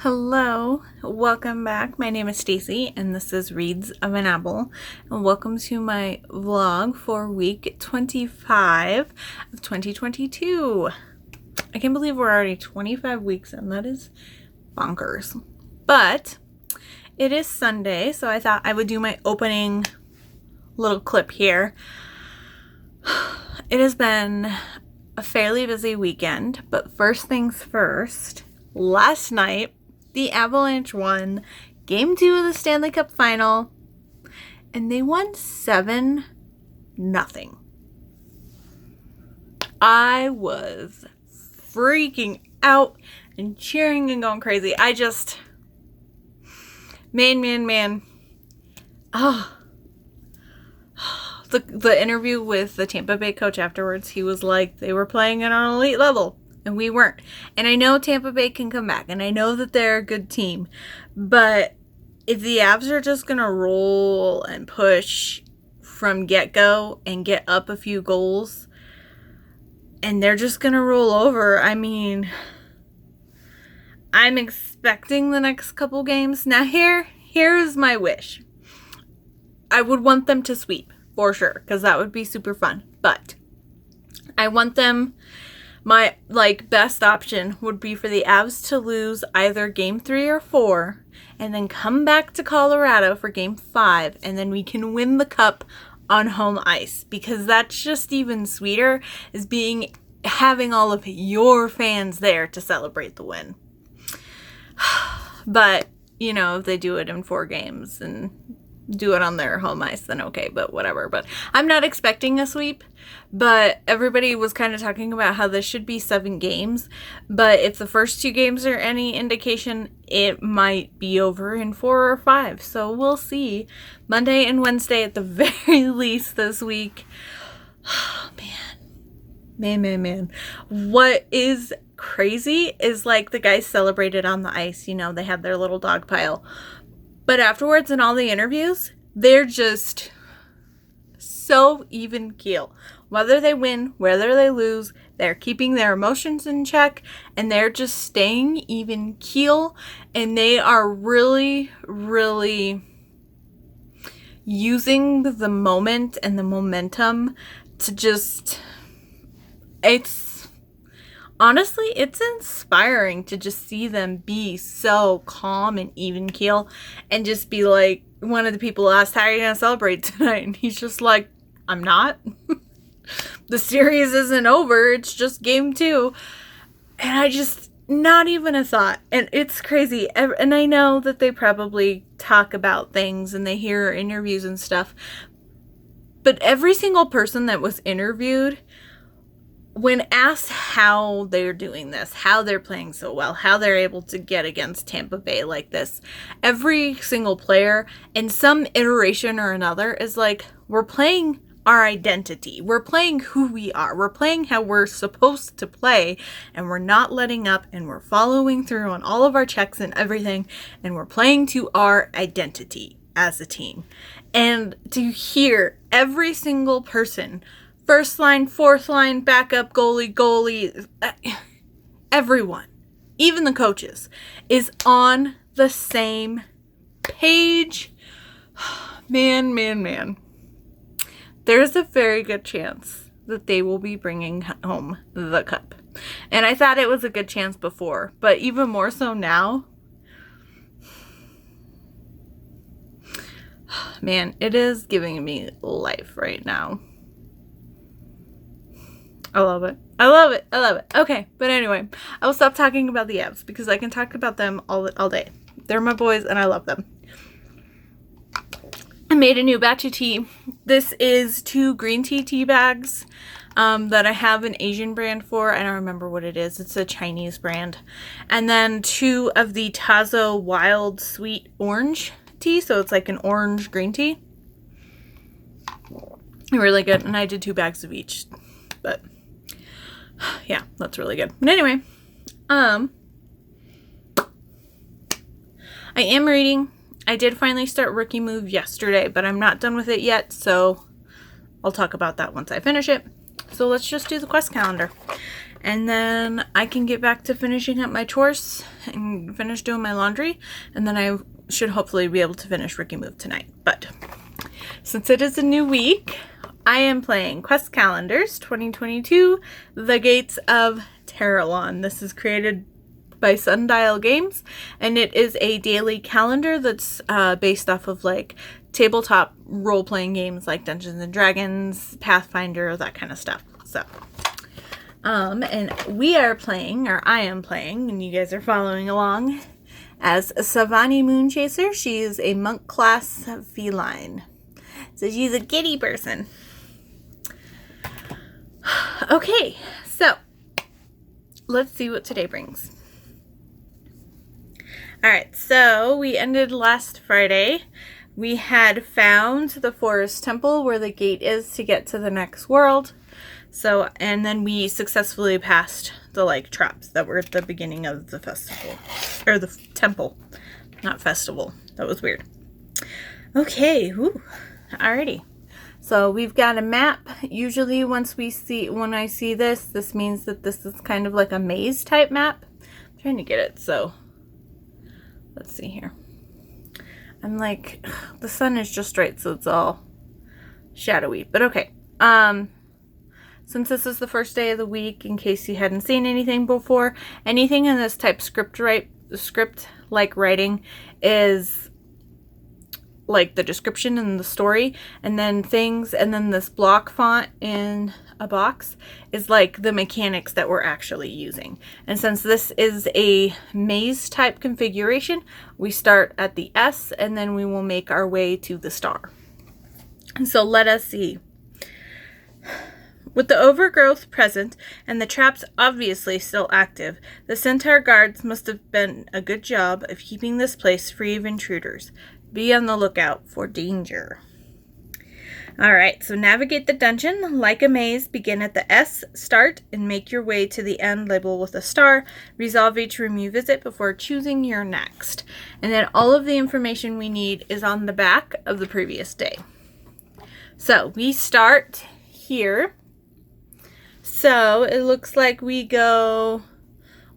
Hello, welcome back. My name is Stacy and this is Reads of an Apple, and welcome to my vlog for week 25 of 2022. I can't believe we're already 25 weeks in. That is bonkers. But it is Sunday, so I thought I would do my opening little clip here. It has been a fairly busy weekend, but first things first, last night the Avalanche won Game 2 of the Stanley Cup Final, and they won 7-0. I was freaking out and cheering and going crazy. Man. Oh. The interview with the Tampa Bay coach afterwards, he was like, they were playing at an elite level. And we weren't. And I know Tampa Bay can come back. And I know that they're a good team. But if the Avs are just going to roll and push from get-go and get up a few goals, and they're just going to roll over, I mean, I'm expecting the next couple games. Now here's my wish. I would want them to sweep, for sure, because that would be super fun. But I want them... My, best option would be for the Avs to lose either Game 3 or 4 and then come back to Colorado for Game 5 and then we can win the cup on home ice, because that's just even sweeter, is having all of your fans there to celebrate the win. But, if they do it in 4 games and do it on their home ice, then okay, but whatever. But I'm not expecting a sweep, but everybody was kind of talking about how this should be 7 games, but if the first 2 games are any indication, it might be over in 4 or 5, so we'll see. Monday and Wednesday at the very least this week. Oh, man. What is crazy is, the guys celebrated on the ice, they had their little dog pile. But afterwards, in all the interviews, they're just so even keel. Whether they win, whether they lose, they're keeping their emotions in check, and they're just staying even keel, and they are really, really using the moment and the momentum to just... Honestly, it's inspiring to just see them be so calm and even keel and just be like, one of the people asked, how are you going to celebrate tonight? And he's just like, I'm not. The series isn't over. It's just Game 2. And not even a thought. And it's crazy. And I know that they probably talk about things and they hear interviews and stuff. But every single person that was interviewed, when asked how they're doing this, how they're playing so well, how they're able to get against Tampa Bay like this, every single player in some iteration or another is like, we're playing our identity. We're playing who we are. We're playing how we're supposed to play, and we're not letting up, and we're following through on all of our checks and everything, and we're playing to our identity as a team. And to hear every single person, first line, fourth line, backup, goalie, everyone, even the coaches, is on the same page. Man. There's a very good chance that they will be bringing home the cup. And I thought it was a good chance before, but even more so now. Man, it is giving me life right now. I love it. Okay, but anyway, I will stop talking about the Avs because I can talk about them all day. They're my boys and I love them. I made a new batch of tea. This is 2 green tea bags that I have an Asian brand for. I don't remember what it is. It's a Chinese brand. And then 2 of the Tazo Wild Sweet Orange tea. So it's like an orange green tea. Really good. And I did 2 bags of each. But yeah, that's really good. But anyway, I am reading. I did finally start Rookie Move yesterday, but I'm not done with it yet, so I'll talk about that once I finish it. So let's just do the quest calendar. And then I can get back to finishing up my chores and finish doing my laundry. And then I should hopefully be able to finish Ricky Move tonight. But since it is a new week, I am playing Quest Calendars 2022, The Gates of Terralon. This is created by Sundial Games, and it is a daily calendar that's based off of like tabletop role-playing games like Dungeons and Dragons, Pathfinder, that kind of stuff. So, and we are playing, or I am playing, and you guys are following along, as Savani Moonchaser. She is a monk class feline. So she's a kitty person. Okay, so let's see what today brings. Alright, so we ended last Friday. We had found the forest temple where the gate is to get to the next world. So, and then we successfully passed the like traps that were at the beginning of the festival. Or the temple. Not festival. That was weird. Okay, whew. Alrighty. So we've got a map. Usually when I see this means that this is kind of like a maze type map. I'm trying to get it, so let's see here. I'm like, the sun is just right, so it's all shadowy. But okay. Since this is the first day of the week, in case you hadn't seen anything before, anything in this type script-like writing is like the description and the story, and then this block font in a box is like the mechanics that we're actually using. And since this is a maze type configuration, we start at the S and then we will make our way to the star. And so let us see. With the overgrowth present and the traps obviously still active, the Centaur guards must have done a good job of keeping this place free of intruders. Be on the lookout for danger. Alright, so navigate the dungeon. Like a maze, begin at the S, start, and make your way to the end labeled with a star. Resolve each room you visit before choosing your next. And then all of the information we need is on the back of the previous day. So we start here. So it looks like we go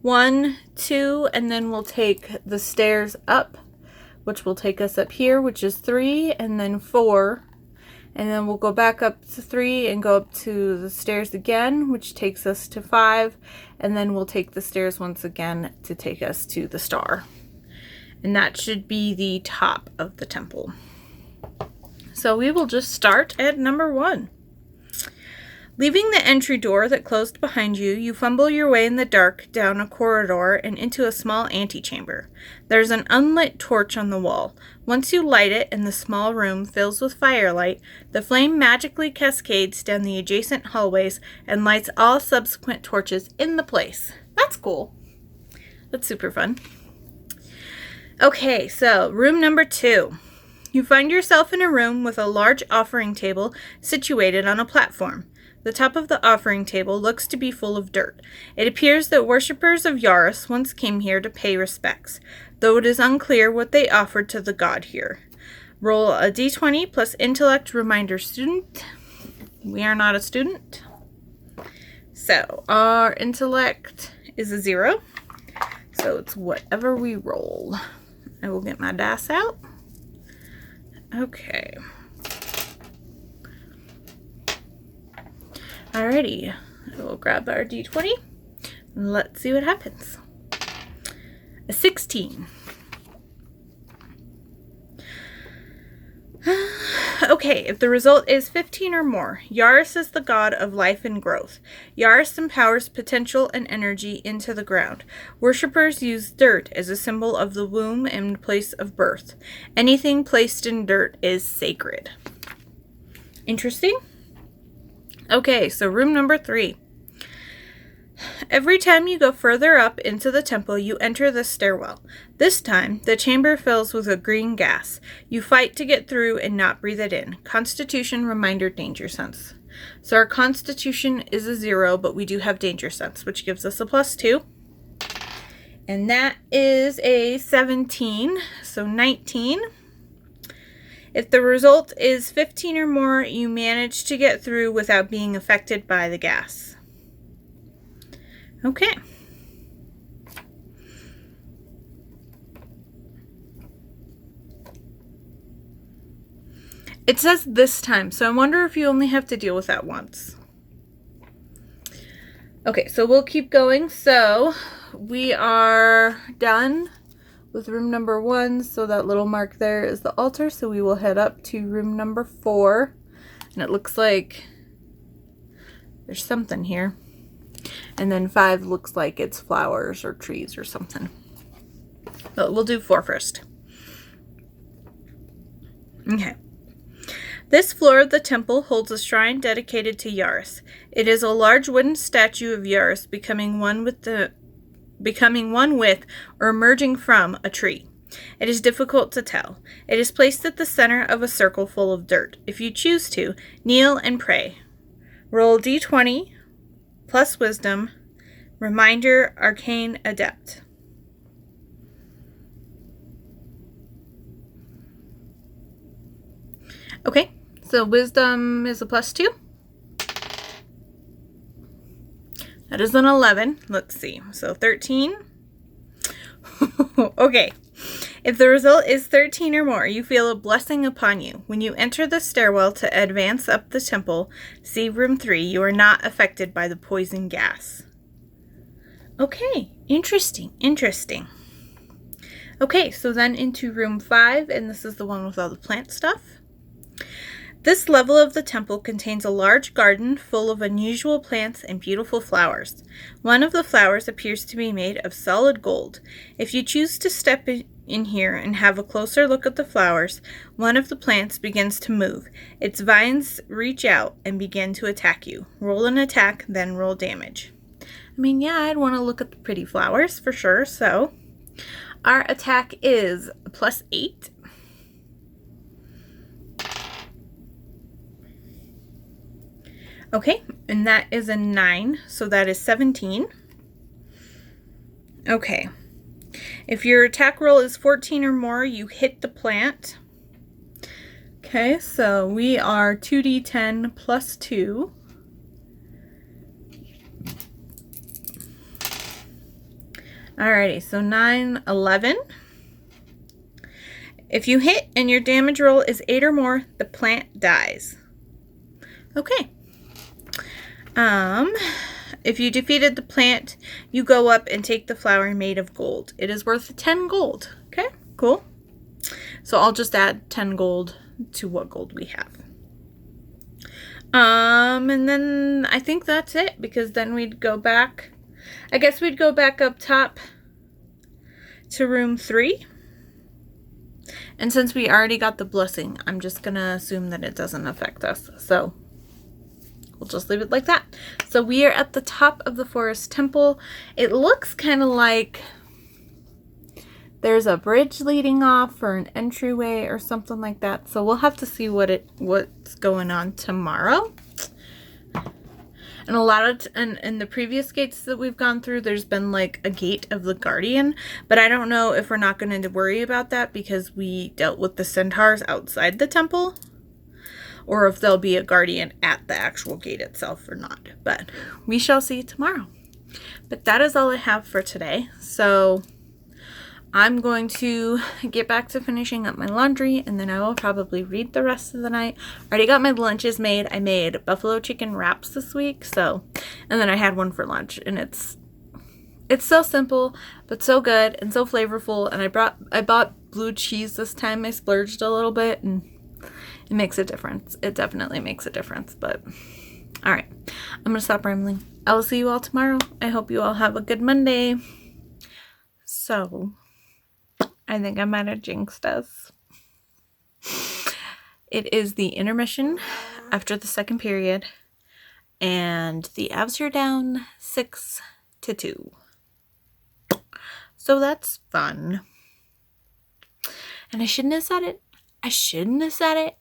1, 2, and then we'll take the stairs up, which will take us up here, which is 3, and then 4. And then we'll go back up to 3 and go up to the stairs again, which takes us to 5. And then we'll take the stairs once again to take us to the star. And that should be the top of the temple. So we will just start at number 1. Leaving the entry door that closed behind you, you fumble your way in the dark down a corridor and into a small antechamber. There's an unlit torch on the wall. Once you light it and the small room fills with firelight, the flame magically cascades down the adjacent hallways and lights all subsequent torches in the place. That's cool. That's super fun. Okay, so room number 2. You find yourself in a room with a large offering table situated on a platform. The top of the offering table looks to be full of dirt. It appears that worshippers of Yaris once came here to pay respects, though it is unclear what they offered to the god here. Roll a d20 plus intellect reminder student. We are not a student. So our intellect is a 0. So it's whatever we roll. I will get my dice out. Okay. Alrighty, we'll grab our d20 and let's see what happens. A 16. Okay, if the result is 15 or more, Yaris is the god of life and growth. Yaris empowers potential and energy into the ground. Worshippers use dirt as a symbol of the womb and place of birth. Anything placed in dirt is sacred. Interesting? Okay, so room number 3. Every time you go further up into the temple, you enter the stairwell. This time, the chamber fills with a green gas. You fight to get through and not breathe it in. Constitution, reminder, danger sense. So our constitution is a 0, but we do have danger sense, which gives us a +2. And that is a 17, so 19. If the result is 15 or more, you manage to get through without being affected by the gas. Okay. It says this time, so I wonder if you only have to deal with that once. Okay, so we'll keep going. So we are done with room number 1. So that little mark there is the altar. So we will head up to room number 4. And it looks like there's something here. And then 5 looks like it's flowers or trees or something. But we'll do 4 first. Okay. This floor of the temple holds a shrine dedicated to Yaris. It is a large wooden statue of Yaris becoming one with or emerging from a tree. It is difficult to tell. It is placed at the center of a circle full of dirt. If you choose to, kneel and pray. Roll d20 plus wisdom. Reminder, arcane adept. Okay. So wisdom is a +2. That is an 11. Let's see. So 13. Okay. If the result is 13 or more, you feel a blessing upon you. When you enter the stairwell to advance up the temple, see room 3, you are not affected by the poison gas. Okay. Interesting. Interesting. Okay, so then into room 5, and this is the one with all the plant stuff. This level of the temple contains a large garden full of unusual plants and beautiful flowers. One of the flowers appears to be made of solid gold. If you choose to step in here and have a closer look at the flowers, one of the plants begins to move. Its vines reach out and begin to attack you. Roll an attack, then roll damage. I mean, yeah, I'd want to look at the pretty flowers for sure, so our attack is +8. Okay, and that is a 9, so that is 17. Okay, if your attack roll is 14 or more, you hit the plant. Okay, so we are 2d10 plus 2. Alrighty, so 9, 11. If you hit and your damage roll is 8 or more, the plant dies. Okay. If you defeated the plant, you go up and take the flower made of gold. It is worth 10 gold. Okay, cool. So I'll just add 10 gold to what gold we have. And then I think that's it, because then we'd go back. I guess we'd go back up top to room 3. And since we already got the blessing, I'm just going to assume that it doesn't affect us. So we'll just leave it like that. So we are at the top of the forest temple. It looks kind of like there's a bridge leading off or an entryway or something like that. So we'll have to see what's going on tomorrow. And a lot of, in the previous gates that we've gone through, there's been like a gate of the guardian, but I don't know if we're not going to worry about that because we dealt with the centaurs outside the temple, or if there'll be a guardian at the actual gate itself or not, but we shall see tomorrow. But that is all I have for today. So I'm going to get back to finishing up my laundry, and then I will probably read the rest of the night. I already got my lunches made. I made buffalo chicken wraps this week, and then I had one for lunch, and it's so simple, but so good and so flavorful. And I bought blue cheese this time. I splurged a little bit, and it makes a difference. It definitely makes a difference, but all right. I'm going to stop rambling. I will see you all tomorrow. I hope you all have a good Monday. So I think I might have jinxed us. It is the intermission after the second period, and the Avs are down 6-2. So that's fun. And I shouldn't have said it.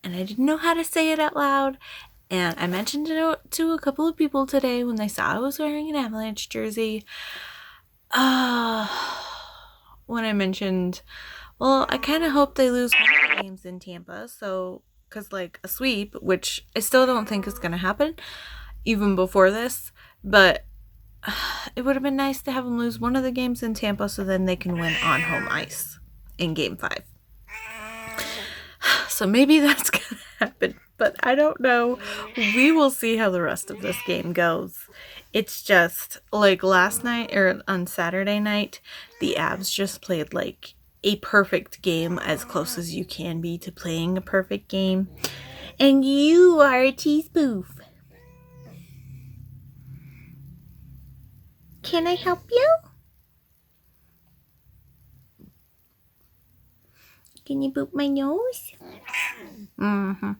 And I didn't know how to say it out loud. And I mentioned it to a couple of people today when they saw I was wearing an Avalanche jersey. When I mentioned, well, I kind of hope they lose one of the games in Tampa, so, because, like, a sweep, which I still don't think is going to happen, even before this, but it would have been nice to have them lose one of the games in Tampa so then they can win on home ice in Game 5. So maybe that's going to happen, but I don't know. We will see how the rest of this game goes. It's just, like, last night, or on Saturday night, the Aves just played, like, a perfect game, as close as you can be to playing a perfect game. And you are a teaspoon. Can I help you? Can you boop my nose? Mm-hmm. Can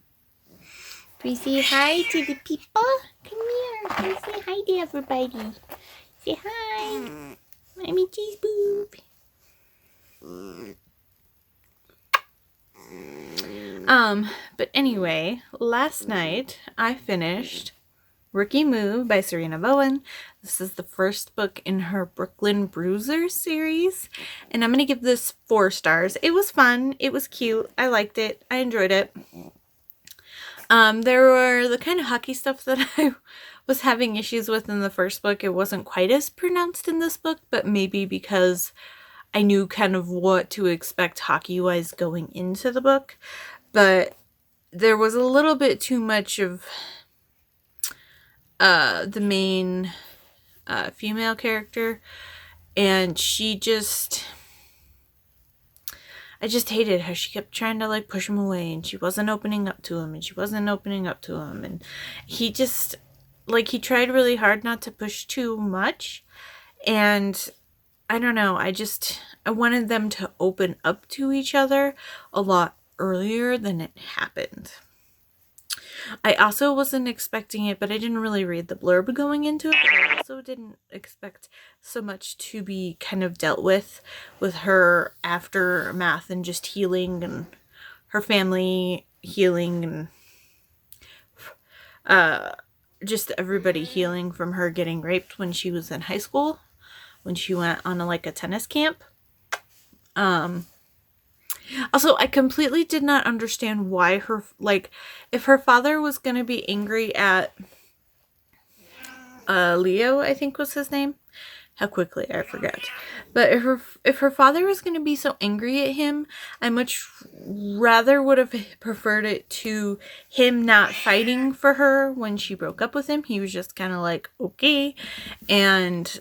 we say hi to the people? Come here. Can we say hi to everybody? Say hi. I'm a cheese boop. But anyway, last night I finished Rookie Move by Serena Bowen. This is the first book in her Brooklyn Bruiser series, and I'm going to give this 4 stars. It was fun. It was cute. I liked it. I enjoyed it. There were the kind of hockey stuff that I was having issues with in the first book. It wasn't quite as pronounced in this book, but maybe because I knew kind of what to expect hockey-wise going into the book. But there was a little bit too much of the main female character, and I just hated how she kept trying to, like, push him away, and she wasn't opening up to him, and he just, like, he tried really hard not to push too much, and I don't know, I wanted them to open up to each other a lot earlier than it happened. I also wasn't expecting it, but I didn't really read the blurb going into it, but I also didn't expect so much to be kind of dealt with her aftermath and just healing and her family healing and just everybody healing from her getting raped when she was in high school, when she went on a tennis camp. Also, I completely did not understand why if her father was going to be angry at Leo, I think was his name. How quickly I forget. But if her father was going to be so angry at him, I much rather would have preferred it to him not fighting for her when she broke up with him. He was just kind of like, okay, and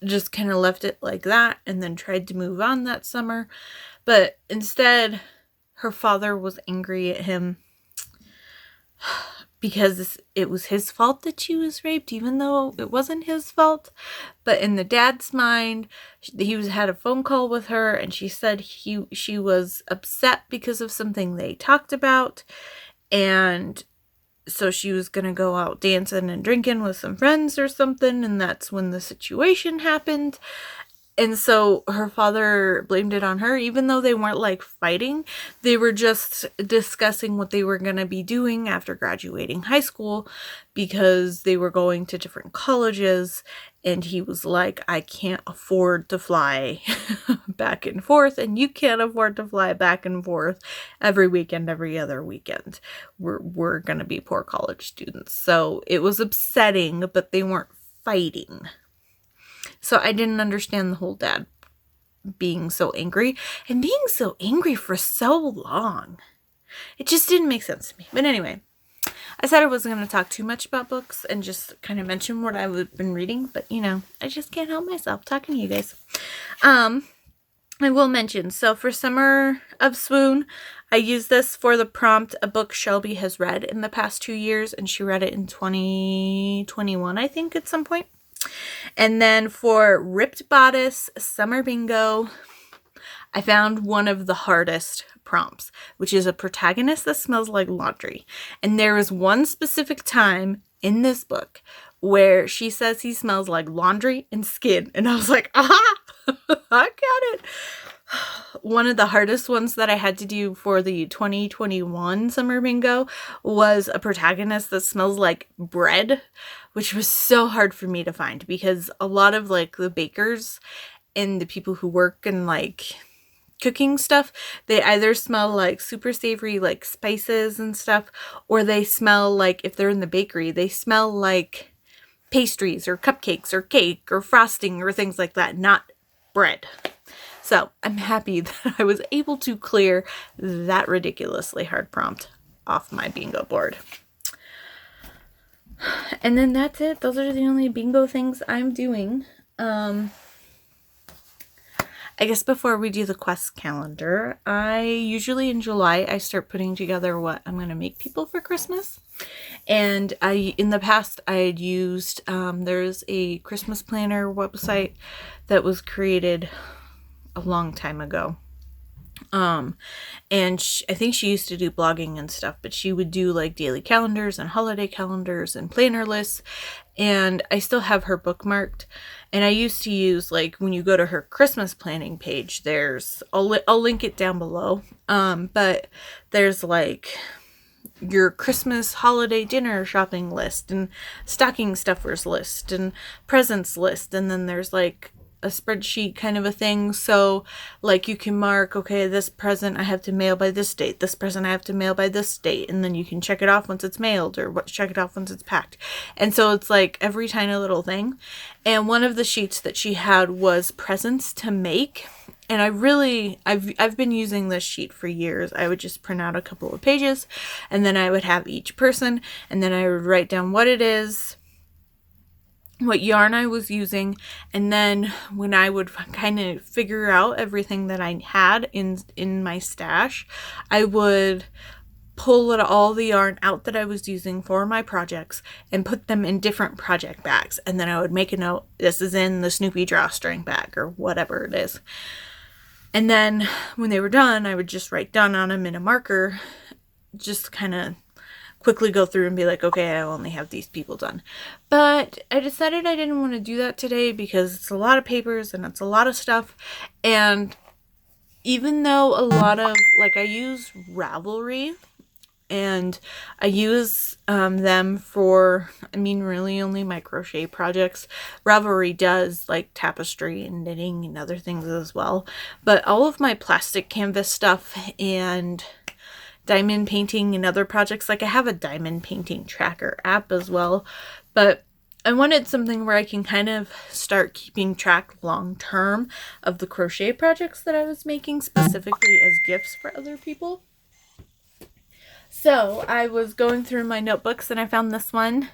just kind of left it like that and then tried to move on that summer. But instead, her father was angry at him because it was his fault that she was raped, even though it wasn't his fault. But in the dad's mind, he had a phone call with her, and she said she was upset because of something they talked about, and so she was going to go out dancing and drinking with some friends or something, and that's when the situation happened. And so her father blamed it on her, even though they weren't fighting. They were just discussing what they were going to be doing after graduating high school, because they were going to different colleges. And he was like, I can't afford to fly back and forth, and you can't afford to fly back and forth every weekend, every other weekend. We're going to be poor college students. So it was upsetting, but they weren't fighting. So I didn't understand the whole dad being so angry, and being so angry for so long. It just didn't make sense to me. But anyway, I said I wasn't going to talk too much about books and just kind of mention what I've been reading, but I just can't help myself talking to you guys. I will mention, so for Summer of Swoon, I used this for the prompt, a book Shelby has read in the past 2 years, and she read it in 2021, I think, at some point. And then for Ripped Bodice Summer Bingo, I found one of the hardest prompts, which is a protagonist that smells like laundry. And there is one specific time in this book where she says he smells like laundry and skin. And I was like, aha, I got it. One of the hardest ones that I had to do for the 2021 Summer Bingo was a protagonist that smells like bread, which was so hard for me to find because a lot of the bakers and the people who work in cooking stuff, they either smell like super savory spices and stuff, or they smell if they're in the bakery, they smell like pastries or cupcakes or cake or frosting or things like that, not bread. So I'm happy that I was able to clear that ridiculously hard prompt off my bingo board. And then that's it. Those are the only bingo things I'm doing. I guess before we do the quest calendar, I usually in July, I start putting together what I'm going to make people for Christmas. And in the past, I had used, there's a Christmas planner website that was created a long time ago. And I think she used to do blogging and stuff, but she would do like daily calendars and holiday calendars and planner lists. And I still have her bookmarked. And I used to use, like, when you go to her Christmas planning page, I'll link it down below. But there's like your Christmas holiday dinner shopping list and stocking stuffers list and presents list. And then there's like a spreadsheet kind of a thing. So like you can mark, okay, this present I have to mail by this date, this present I have to mail by this date, and then you can check it off once it's mailed or check it off once it's packed. And so it's like every tiny little thing. And one of the sheets that she had was presents to make. And I've been using this sheet for years. I would just print out a couple of pages and then I would have each person and then I would write down what it is, what yarn I was using, and then when I would kind of figure out everything that I had in my stash, I would pull all the yarn out that I was using for my projects and put them in different project bags. And then I would make a note, this is in the Snoopy drawstring bag or whatever it is. And then when they were done, I would just write done on them in a marker, just kind of quickly go through and be like, okay, I only have these people done. But I decided I didn't want to do that today because it's a lot of papers and it's a lot of stuff. And even though a lot of, like, I use Ravelry and I use them for, I mean, really only my crochet projects. Ravelry does like tapestry and knitting and other things as well. But all of my plastic canvas stuff and diamond painting and other projects, like I have a diamond painting tracker app as well, but I wanted something where I can kind of start keeping track long term of the crochet projects that I was making specifically as gifts for other people. So I was going through my notebooks and I found this one.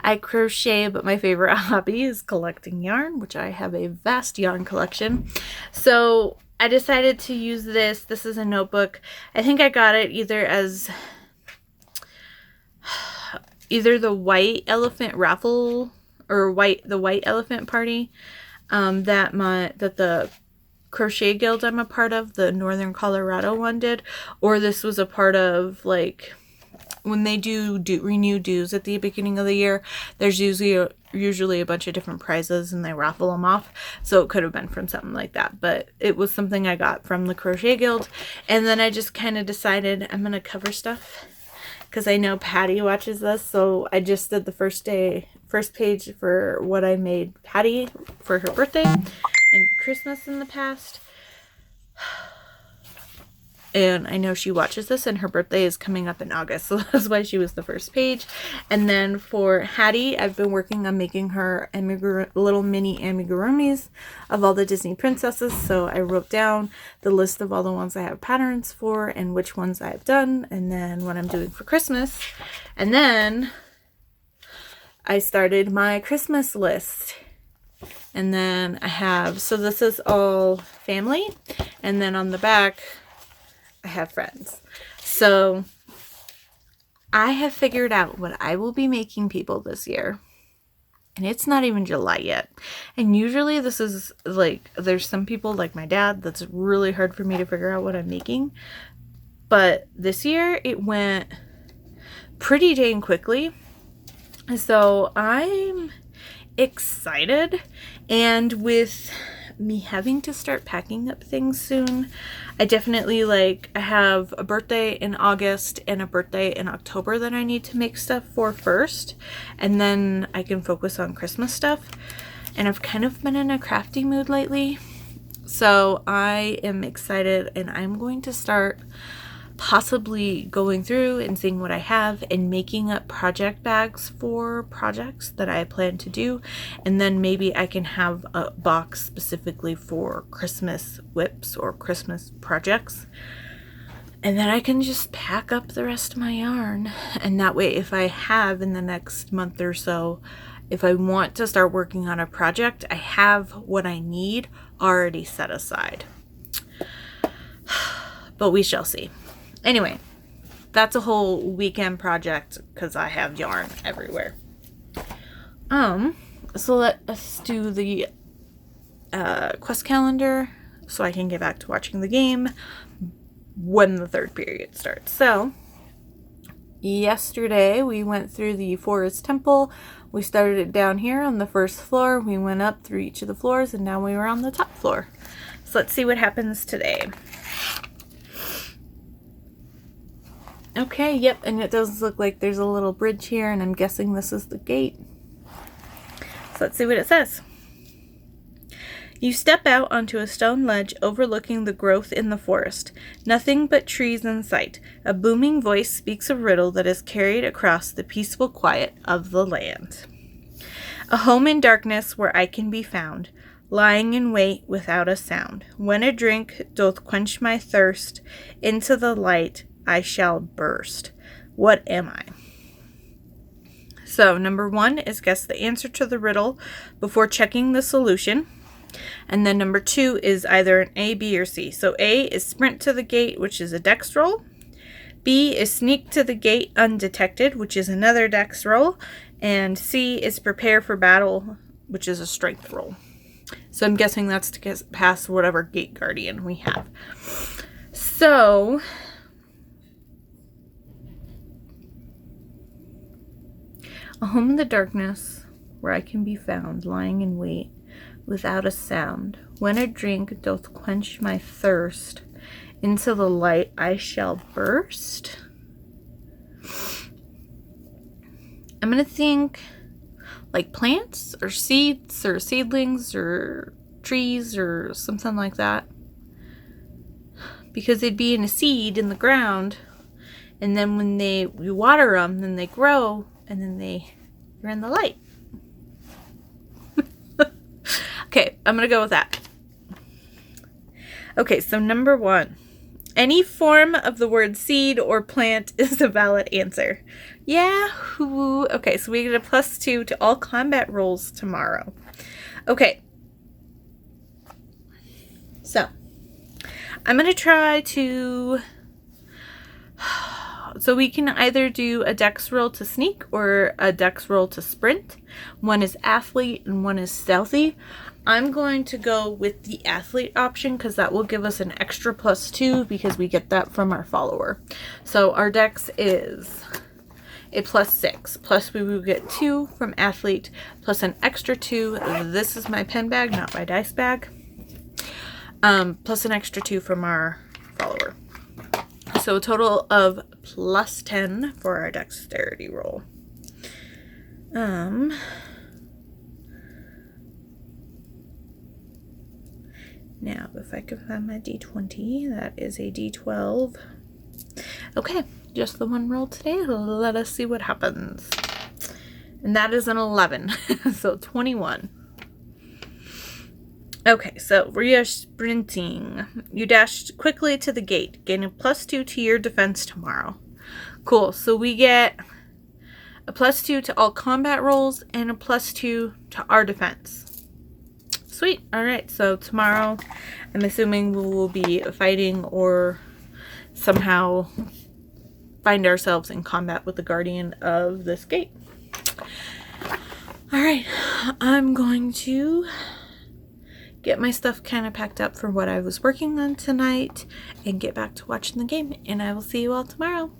I crochet, but my favorite hobby is collecting yarn, which I have a vast yarn collection. So I decided to use this. This is a notebook. I think I got it either the White Elephant Raffle or the White Elephant Party that the Crochet Guild I'm a part of, the Northern Colorado one, did, or this was a part of, like, when they do renew dues at the beginning of the year, there's usually a bunch of different prizes and they raffle them off. So it could have been from something like that, but it was something I got from the Crochet Guild. And then I just kind of decided I'm going to cover stuff because I know Patty watches this. So I just did the first page for what I made Patty for her birthday and Christmas in the past. And I know she watches this and her birthday is coming up in August. So that's why she was the first page. And then for Hattie, I've been working on making her little mini amigurumis of all the Disney princesses. So I wrote down the list of all the ones I have patterns for and which ones I've done. And then what I'm doing for Christmas. And then I started my Christmas list. And then I have, so this is all family. And then on the back, I have friends. So I have figured out what I will be making people this year. And it's not even July yet. And usually this is like, there's some people like my dad that's really hard for me to figure out what I'm making. But this year it went pretty dang quickly. So I'm excited. And with me having to start packing up things soon, I definitely, like, I have a birthday in August and a birthday in October that I need to make stuff for first, and then I can focus on Christmas stuff. And I've kind of been in a crafty mood lately, so I am excited, and I'm going to start possibly going through and seeing what I have and making up project bags for projects that I plan to do. And then maybe I can have a box specifically for Christmas whips or Christmas projects. And then I can just pack up the rest of my yarn. And that way, if I have in the next month or so, if I want to start working on a project, I have what I need already set aside. But we shall see. Anyway, that's a whole weekend project because I have yarn everywhere. So let us do the quest calendar so I can get back to watching the game when the third period starts. So, yesterday we went through the Forest Temple. We started it down here on the first floor. We went up through each of the floors and now we were on the top floor. So let's see what happens today. Okay, yep, and it does look like there's a little bridge here, and I'm guessing this is the gate. So let's see what it says. You step out onto a stone ledge overlooking the growth in the forest. Nothing but trees in sight. A booming voice speaks a riddle that is carried across the peaceful quiet of the land. A home in darkness where I can be found, lying in wait without a sound. When a drink doth quench my thirst, into the light I shall burst. What am I? So, number 1 is guess the answer to the riddle before checking the solution. And then number 2 is either an A, B, or C. So A is sprint to the gate, which is a dex roll. B is sneak to the gate undetected, which is another dex roll. And C is prepare for battle, which is a strength roll. So I'm guessing that's to get past whatever gate guardian we have. So a home in the darkness where I can be found, lying in wait without a sound. When a drink doth quench my thirst, into the light I shall burst. I'm going to think like plants or seeds or seedlings or trees or something like that. Because they'd be in a seed in the ground, and then when we water them, then they grow, and then they're in the light. Okay, I'm going to go with that. Okay, so number 1. Any form of the word seed or plant is a valid answer. Yahoo! Okay, so we get a +2 to all combat rolls tomorrow. Okay. So, I'm going to try to... So we can either do a dex roll to sneak or a dex roll to sprint. One is athlete and one is stealthy. I'm going to go with the athlete option because that will give us an extra +2 because we get that from our follower. So our dex is a +6. Plus we will get 2 from athlete plus an extra 2. This is my pen bag, not my dice bag. Plus an extra 2 from our follower. So a total of +10 for our dexterity roll. Now, if I can find my D20, that is a D12. Okay, just the one roll today. Let us see what happens. And that is an 11, so 21. Okay, so we are sprinting. You dashed quickly to the gate, gaining +2 to your defense tomorrow. Cool, so we get a +2 to all combat rolls and a +2 to our defense. Sweet. Alright, so tomorrow I'm assuming we will be fighting or somehow find ourselves in combat with the guardian of this gate. Alright, I'm going to get my stuff kind of packed up for what I was working on tonight and get back to watching the game, and I will see you all tomorrow.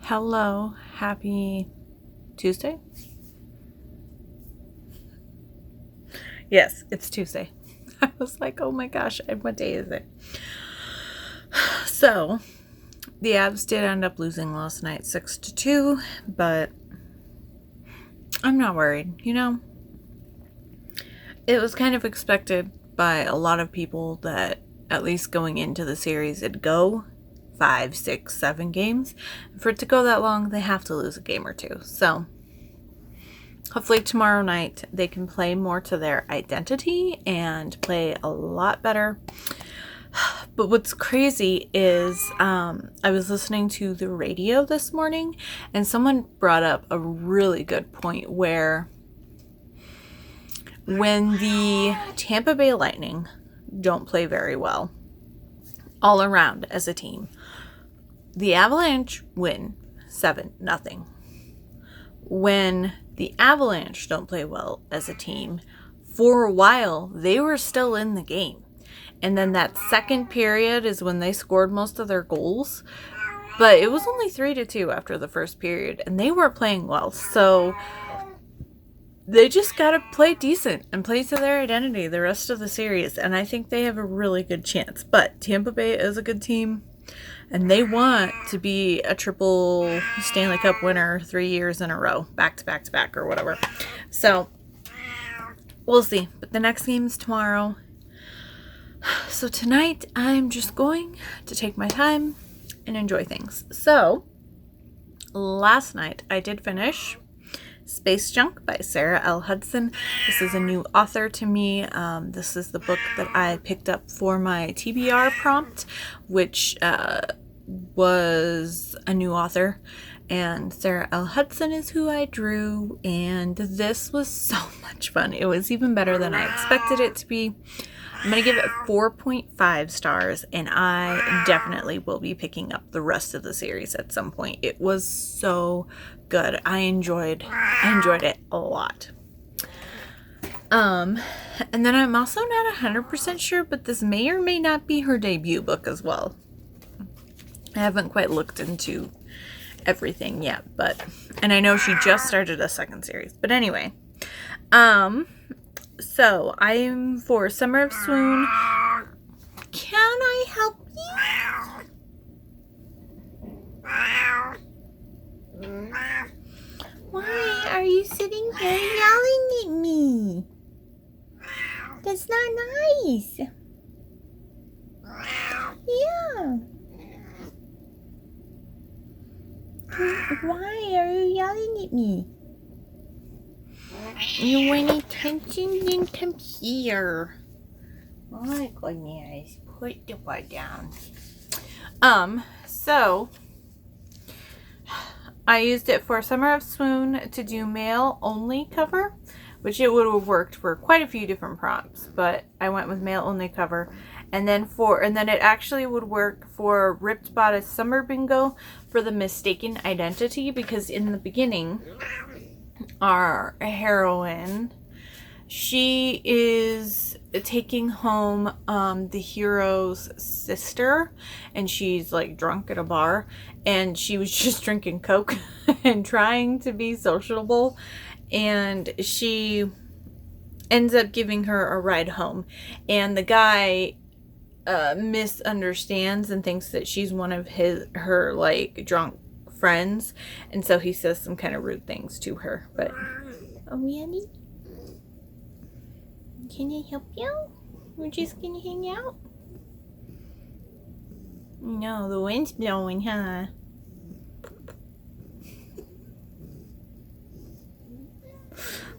Hello, happy Tuesday? Yes, it's Tuesday. I was like, oh my gosh, what day is it? So, the Aves did end up losing last night 6-2, but I'm not worried, you know? It was kind of expected by a lot of people that at least going into the series it'd go 5, 6, 7 games. For it to go that long, they have to lose a game or two. So hopefully tomorrow night they can play more to their identity and play a lot better. But what's crazy is I was listening to the radio this morning and someone brought up a really good point where when the Tampa Bay Lightning don't play very well all around as a team, the Avalanche win 7-0. When the Avalanche don't play well as a team, for a while they were still in the game. And then that second period is when they scored most of their goals. But it was only 3-2 after the first period. And they weren't playing well. So they just got to play decent and play to their identity the rest of the series. And I think they have a really good chance. But Tampa Bay is a good team. And they want to be a triple Stanley Cup winner 3 years in a row. Back to back to back or whatever. So we'll see. But the next game is tomorrow. So tonight, I'm just going to take my time and enjoy things. So, last night, I did finish Space Junk by Sarah L. Hudson. This is a new author to me. This is the book that I picked up for my TBR prompt, which was a new author. And Sarah L. Hudson is who I drew. And this was so much fun. It was even better than I expected it to be. I'm going to give it 4.5 stars, and I definitely will be picking up the rest of the series at some point. It was so good. I enjoyed it a lot. And then I'm also not 100% sure, but this may or may not be her debut book as well. I haven't quite looked into everything yet, and I know she just started a second series. But anyway, so I'm for Summer of Swoon. Can I help you? Why are you sitting here yelling at me? That's not nice. Yeah. Why are you yelling at me? You want attention? Then come here. Oh my goodness. Put the board down. So I used it for Summer of Swoon to do male only cover, which it would have worked for quite a few different prompts, but I went with male only cover. And then it actually would work for Ripped Bodice Summer Bingo for the mistaken identity, because in the beginning, our heroine, she is taking home the hero's sister, and she's like drunk at a bar, and she was just drinking Coke and trying to be sociable, and she ends up giving her a ride home, and the guy misunderstands and thinks that she's one of her like drunk friends, and so he says some kind of rude things to her. But oh really? Can I help you? We're just gonna hang out? No, the wind's blowing, huh?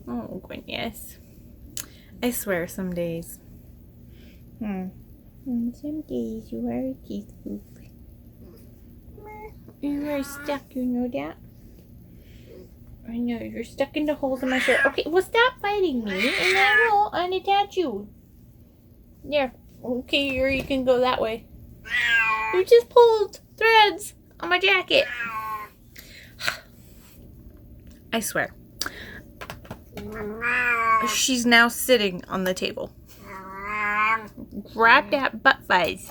Oh goodness. I swear some days. Some days you are a teaspoon. You are stuck, you know that? I know, you're stuck in the holes in my shirt. Okay, well stop fighting me, and I will unattach you. There. Okay, or you can go that way. You just pulled threads on my jacket. I swear. She's now sitting on the table. Grab that butt fuzz.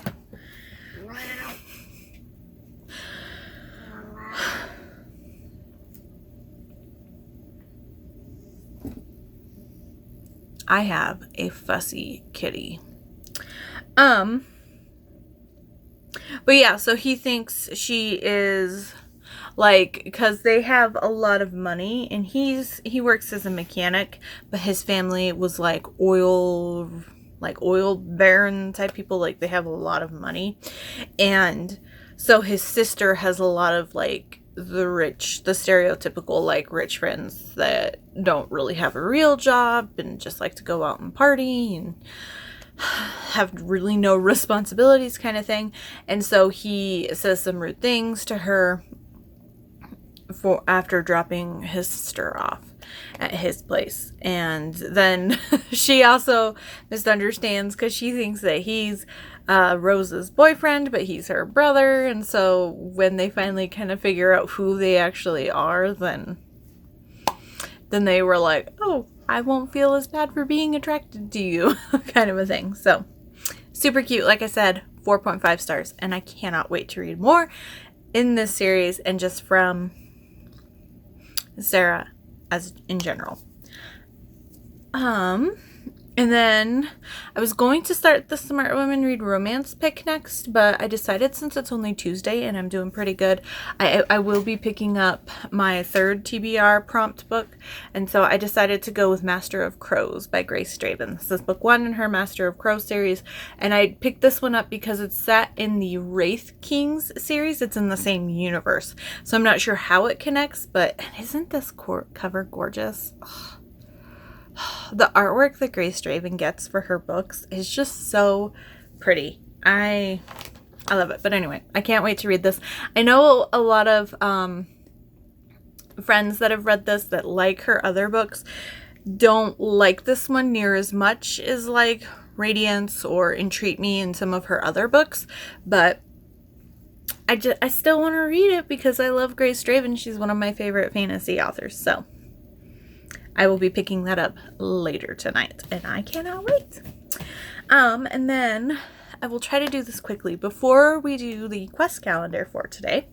I have a fussy kitty. But yeah, so he thinks she is like, because they have a lot of money, and he works as a mechanic, but his family was like oil baron type people, like they have a lot of money, and So his sister has a lot of like the stereotypical like rich friends that don't really have a real job and just like to go out and party and have really no responsibilities kind of thing. And so he says some rude things to her after dropping his sister off at his place. And then she also misunderstands because she thinks that he's Rose's boyfriend, but he's her brother. And so when they finally kind of figure out who they actually are, then they were like, oh, I won't feel as bad for being attracted to you, kind of a thing. So super cute. Like I said, 4.5 stars, and I cannot wait to read more in this series and just from Sarah as in general. And then I was going to start the Smart Women Read Romance pick next, but I decided since it's only Tuesday and I'm doing pretty good, I will be picking up my third TBR prompt book. And so I decided to go with Master of Crows by Grace Draven. This is book 1 in her Master of Crows series. And I picked this one up because it's set in the Wraith Kings series. It's in the same universe. So I'm not sure how it connects, but isn't this cover gorgeous? Ugh. The artwork that Grace Draven gets for her books is just so pretty. I love it. But anyway, I can't wait to read this. I know a lot of friends that have read this that like her other books don't like this one near as much as like Radiance or Entreat Me and some of her other books. But I still want to read it because I love Grace Draven. She's one of my favorite fantasy authors. So I will be picking that up later tonight, and I cannot wait. And then I will try to do this quickly. Before we do the quest calendar for today,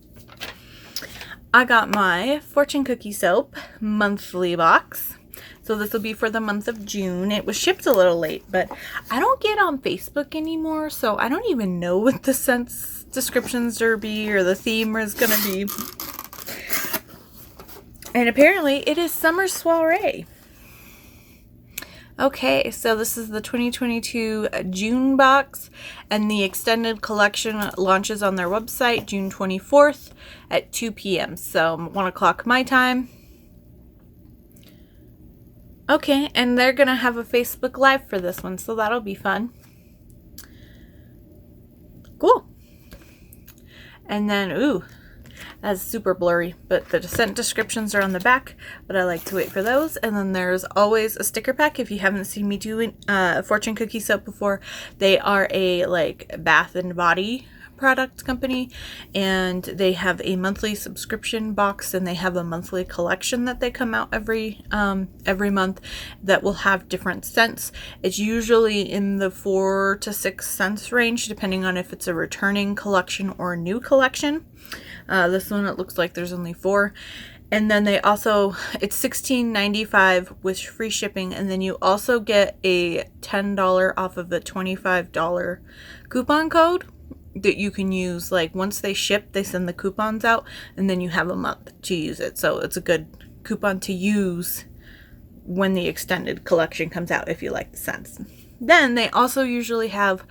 I got my Fortune Cookie Soap monthly box. So this will be for the month of June. It was shipped a little late, but I don't get on Facebook anymore, so I don't even know what the scents descriptions or the theme is going to be. And apparently it is Summer Soiree. Okay, so this is the 2022 June box, and the extended collection launches on their website June 24th at 2 p.m. So 1 o'clock my time. Okay, and they're going to have a Facebook Live for this one, so that'll be fun. Cool. And then, ooh, that's super blurry, but the scent descriptions are on the back, but I like to wait for those. And then there's always a sticker pack. If you haven't seen me do Fortune Cookie Soap before, they are a like bath and body product company, and they have a monthly subscription box, and they have a monthly collection that they come out every month that will have different scents. It's usually in the 4 to 6 cents range, depending on if it's a returning collection or a new collection. This one, it looks like there's only 4. And then they also, it's $16.95 with free shipping. And then you also get a $10 off of the $25 coupon code that you can use. Like once they ship, they send the coupons out, and then you have a month to use it. So it's a good coupon to use when the extended collection comes out if you like the scents. Then they also usually have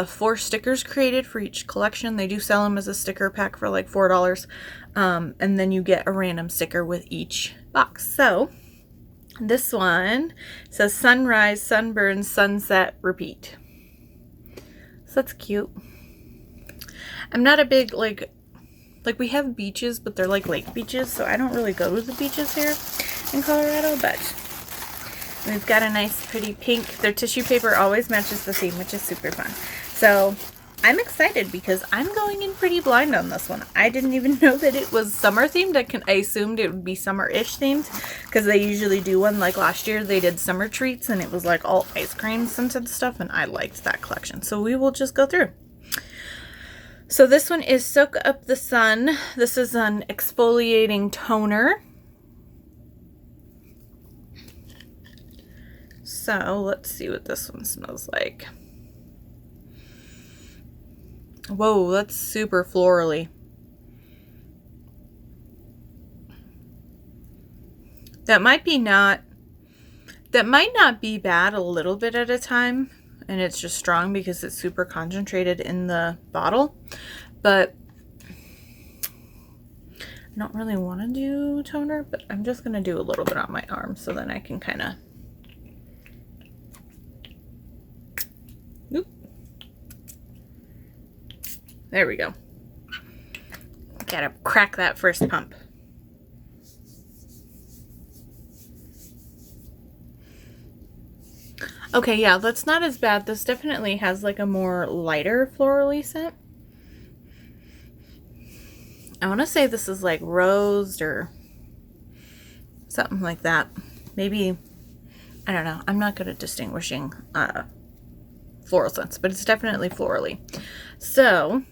4 stickers created for each collection. They do sell them as a sticker pack for like $4. And then you get a random sticker with each box. So this one says sunrise, sunburn, sunset, repeat. So that's cute. I'm not a big, like we have beaches, but they're like lake beaches. So I don't really go to the beaches here in Colorado, but we've got a nice pretty pink. Their tissue paper always matches the theme, which is super fun. So I'm excited because I'm going in pretty blind on this one. I didn't even know that it was summer themed. I assumed it would be summer-ish themed because they usually do one. Like last year they did summer treats, and it was like all ice cream scented stuff, and I liked that collection. So we will just go through. So this one is Soak Up the Sun. This is an exfoliating toner. So let's see what this one smells like. Whoa, that's super florally. That might not be bad a little bit at a time, and it's just strong because it's super concentrated in the bottle. But don't really want to do toner, but I'm just going to do a little bit on my arm so then I can kind of... Oop. There we go. Gotta crack that first pump. Okay, yeah, that's not as bad. This definitely has like a more lighter florally scent. I want to say this is like rose or something like that. Maybe, I don't know. I'm not good at distinguishing floral scents, but it's definitely florally. So,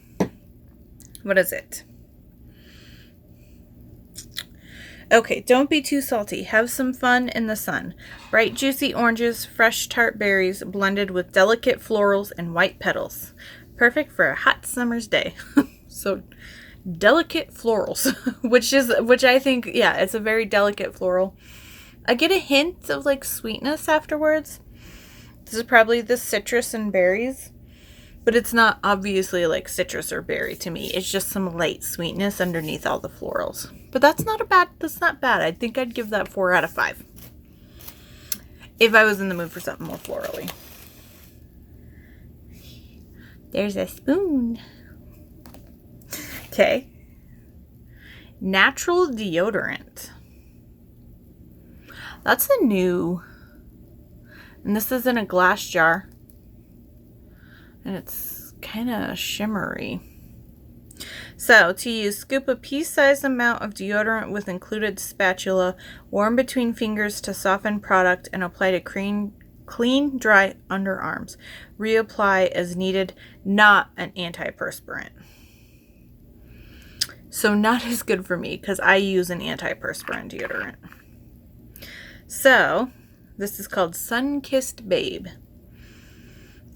what is it? Okay, don't be too salty. Have some fun in the sun. Bright, juicy oranges, fresh, tart berries blended with delicate florals and white petals. Perfect for a hot summer's day. So, delicate florals, which I think, yeah, it's a very delicate floral. I get a hint of like sweetness afterwards. This is probably the citrus and berries, but it's not obviously like citrus or berry to me. It's just some light sweetness underneath all the florals. But that's not bad. I think I'd give that 4 out of 5 if I was in the mood for something more florally. There's a spoon. Okay. Natural deodorant. That's a new, and this is in a glass jar, and it's kind of shimmery. So, to use, scoop a pea-sized amount of deodorant with included spatula, warm between fingers to soften product, and apply to clean, dry underarms. Reapply as needed, not an antiperspirant. So, not as good for me, because I use an antiperspirant deodorant. So, this is called Sun-Kissed Babe.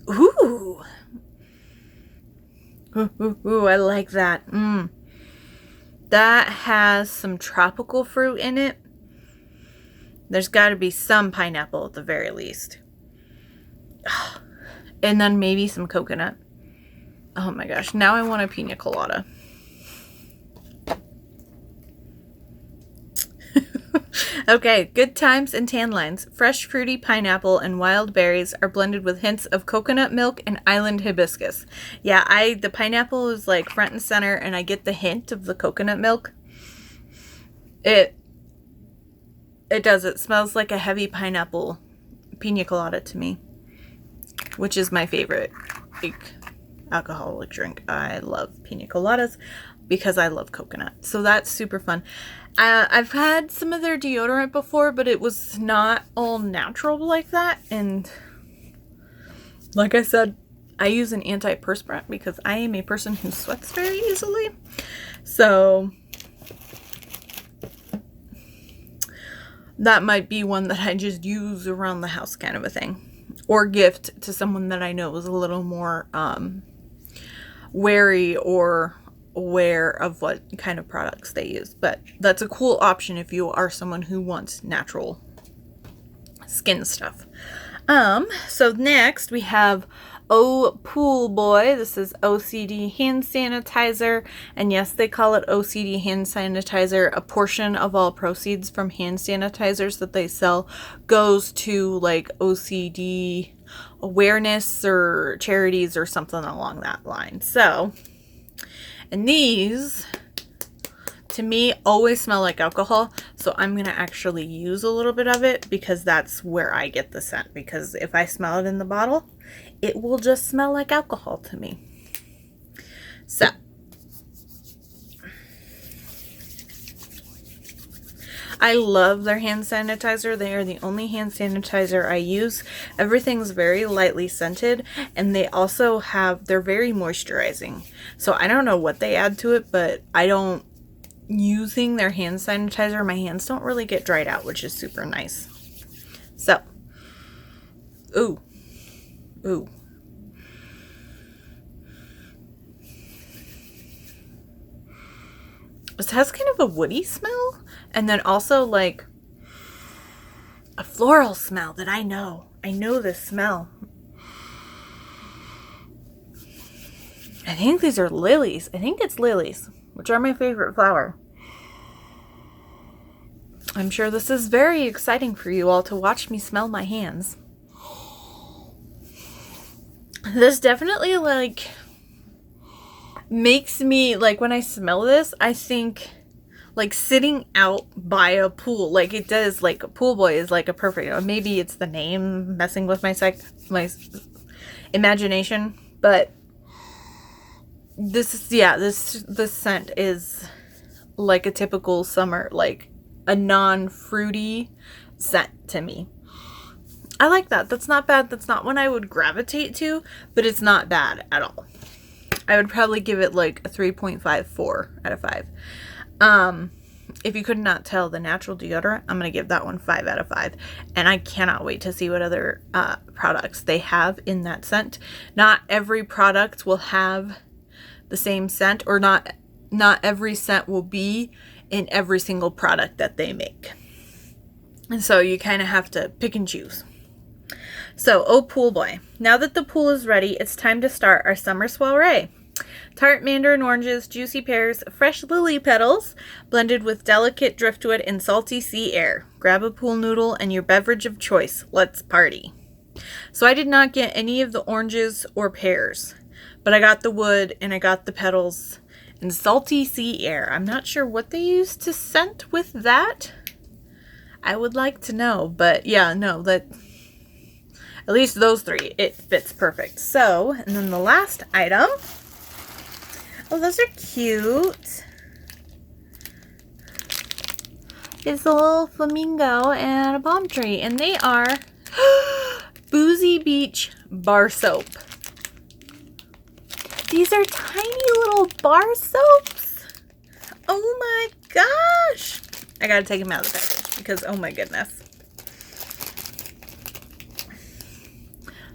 Ooh! Ooh, I like that. That has some tropical fruit in it. There's got to be some pineapple at the very least. And then maybe some coconut. Oh my gosh, now I want a pina colada. Okay, good times and tan lines. Fresh fruity pineapple and wild berries are blended with hints of coconut milk and island hibiscus. Yeah, the pineapple is like front and center, and I get the hint of the coconut milk. It does. It smells like a heavy pineapple pina colada to me, which is my favorite alcoholic drink. I love pina coladas because I love coconut. So that's super fun. I've had some of their deodorant before, but it was not all natural like that. And like I said, I use an antiperspirant because I am a person who sweats very easily. So that might be one that I just use around the house kind of a thing. Or gift to someone that I know is a little more wary or aware of what kind of products they use. But that's a cool option if you are someone who wants natural skin stuff. So next we have Oh Pool Boy. This is OCD Hand Sanitizer, and yes, they call it OCD Hand Sanitizer. A portion of all proceeds from hand sanitizers that they sell goes to like OCD awareness or charities or something along that line. So, and these, to me, always smell like alcohol. So I'm going to actually use a little bit of it because that's where I get the scent. Because if I smell it in the bottle, it will just smell like alcohol to me. So, I love their hand sanitizer. They are the only hand sanitizer I use. Everything's very lightly scented, and they also they're very moisturizing. So I don't know what they add to it, but using their hand sanitizer, my hands don't really get dried out, which is super nice. So, ooh. This has kind of a woody smell, and then also like a floral smell that I know. I know this smell. I think these are lilies. I think it's lilies, which are my favorite flower. I'm sure this is very exciting for you all to watch me smell my hands. This definitely, like, makes me, like, when I smell this, I think, like, sitting out by a pool. Like, it does, like, a pool boy is, like, a perfect, maybe it's the name messing with my imagination, but this is, yeah, this scent is like a typical summer, like, a non-fruity scent to me. I like that. That's not bad. That's not one I would gravitate to, but it's not bad at all. I would probably give it like a 3.54 out of 5. If you could not tell, the natural deodorant, I'm going to give that one 5 out of 5. And I cannot wait to see what other products they have in that scent. Not every product will have the same scent, or not every scent will be in every single product that they make. And so you kind of have to pick and choose. So, oh pool boy, now that the pool is ready, it's time to start our summer soiree. Tart mandarin oranges, juicy pears, fresh lily petals, blended with delicate driftwood and salty sea air. Grab a pool noodle and your beverage of choice. Let's party. So I did not get any of the oranges or pears, but I got the wood and I got the petals and salty sea air. I'm not sure what they used to scent with that. I would like to know, but yeah, no, that at least those three, it fits perfect. So, and then the last item. Oh, those are cute. It's a little flamingo and a palm tree, and they are Boozy Beach bar soap. These are tiny little bar soaps. Oh my gosh. I gotta take them out of the package because, oh my goodness.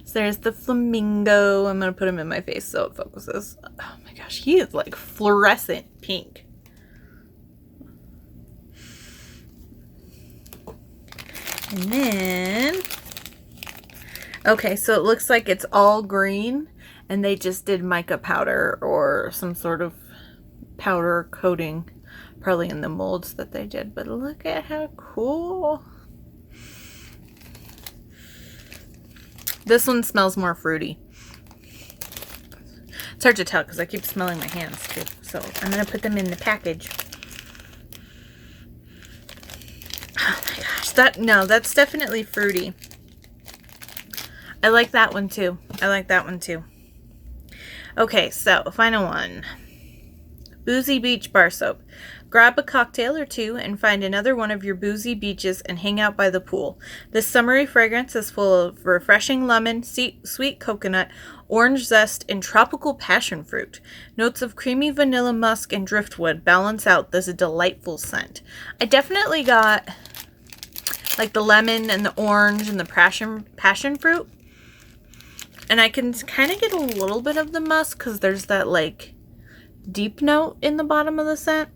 So there's the flamingo. I'm going to put him in my face so it focuses. Oh my gosh, he is like fluorescent pink. And then, okay, so it looks like it's all green and they just did mica powder or some sort of powder coating probably in the molds that they did. But look at how cool. This one smells more fruity. It's hard to tell because I keep smelling my hands too. So I'm going to put them in the package. Oh my gosh. That's definitely fruity. I like that one too. Okay, so final one. Boozy Beach bar soap. Grab a cocktail or two and find another one of your boozy beaches and hang out by the pool. This summery fragrance is full of refreshing lemon, sweet coconut, orange zest, and tropical passion fruit. Notes of creamy vanilla musk and driftwood balance out this delightful scent. I definitely got like the lemon and the orange and the passion fruit. And I can kind of get a little bit of the musk because there's that like deep note in the bottom of the scent.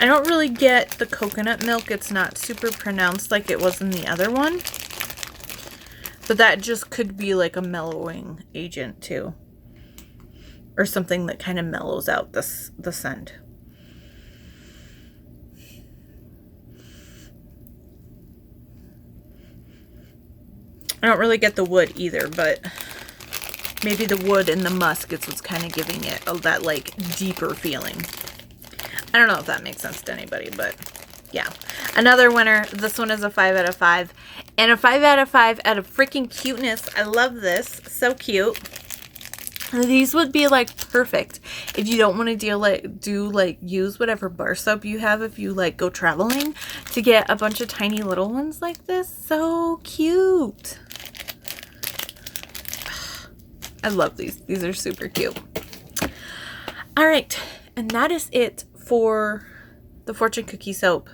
I don't really get the coconut milk. It's not super pronounced like it was in the other one. But that just could be like a mellowing agent too. Or something that kind of mellows out the scent. I don't really get the wood either, but maybe the wood and the musk is what's kind of giving it that like deeper feeling. I don't know if that makes sense to anybody, but yeah. Another winner. This one is a 5 out of 5. And a 5 out of 5 out of freaking cuteness. I love this. So cute. These would be like perfect if you don't want to use whatever bar soap you have if you like go traveling, to get a bunch of tiny little ones like this. So cute. I love these. These are super cute. All right. And that is it for the Fortune Cookie soap.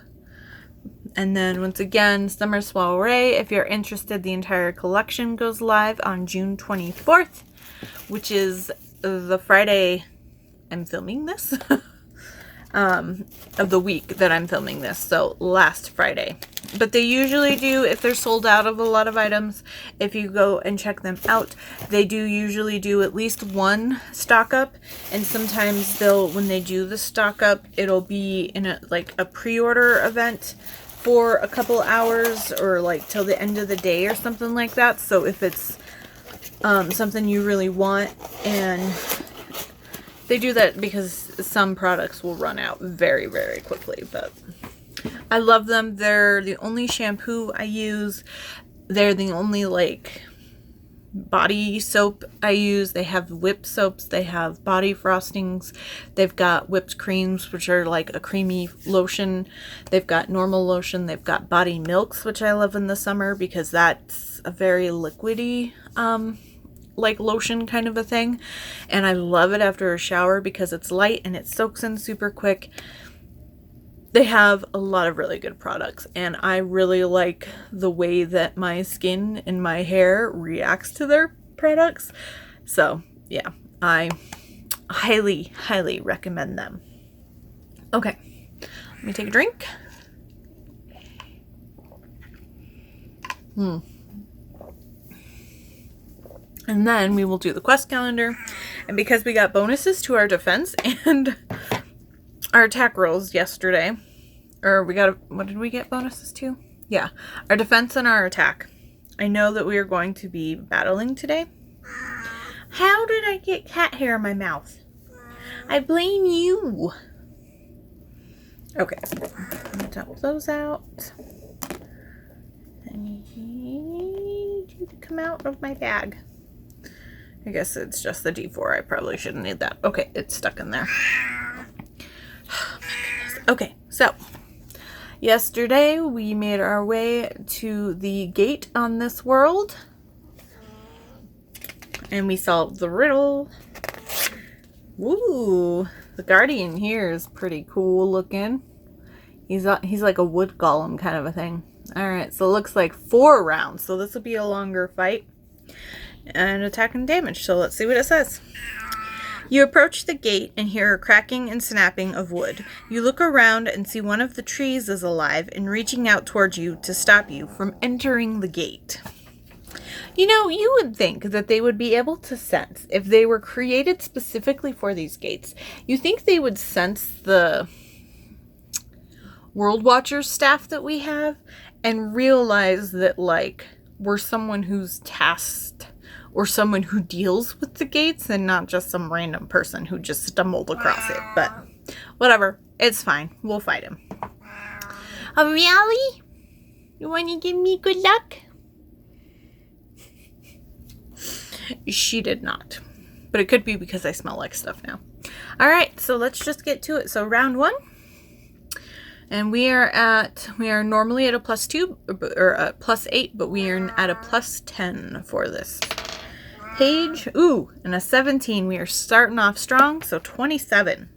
And then once again, Summer Soiree. If you're interested, the entire collection goes live on June 24th, which is the Friday I'm filming this. of the week that I'm filming this, so last Friday. But they usually do, if they're sold out of a lot of items, if you go and check them out, they do usually do at least one stock up, and sometimes they'll, when they do the stock up, it'll be in a like a pre-order event for a couple hours or like till the end of the day or something like that. So if it's something you really want, and they do that because some products will run out very, very quickly, but I love them. They're the only shampoo I use. They're the only like body soap I use. They have whipped soaps. They have body frostings. They've got whipped creams, which are like a creamy lotion. They've got normal lotion. They've got body milks, which I love in the summer because that's a very liquidy like lotion kind of a thing, and I love it after a shower because it's light and it soaks in super quick. They have a lot of really good products, and I really like the way that my skin and my hair reacts to their products. So yeah, I highly, highly recommend them. Okay, let me take a drink. And then we will do the quest calendar. And because we got bonuses to our defense and our attack rolls yesterday, or we got, what did we get bonuses to? Yeah, our defense and our attack. I know that we are going to be battling today. How did I get cat hair in my mouth? I blame you. Okay, I'm gonna dump those out. I need you to come out of my bag. I guess it's just the D4. I probably shouldn't need that. Okay, it's stuck in there. Oh my goodness. Okay, so yesterday we made our way to the gate on this world. And we solved the riddle. Woo! The guardian here is pretty cool looking. He's like a wood golem kind of a thing. Alright, so it looks like 4 rounds. So this will be a longer fight. And attack and damage. So let's see what it says. You approach the gate and hear a cracking and snapping of wood. You look around and see one of the trees is alive and reaching out towards you to stop you from entering the gate. You know, you would think that they would be able to sense, if they were created specifically for these gates, you think they would sense the World Watcher staff that we have and realize that, like, we're someone who's tasked or someone who deals with the gates and not just some random person who just stumbled across it. But whatever, it's fine. We'll fight him. Oh, really? You want to give me good luck? She did not. But it could be because I smell like stuff now. Alright, so let's just get to it. So round 1. And we are normally at a +2 or a +8, but we are at a +10 for this page. Ooh, and a 17. We are starting off strong, so 27.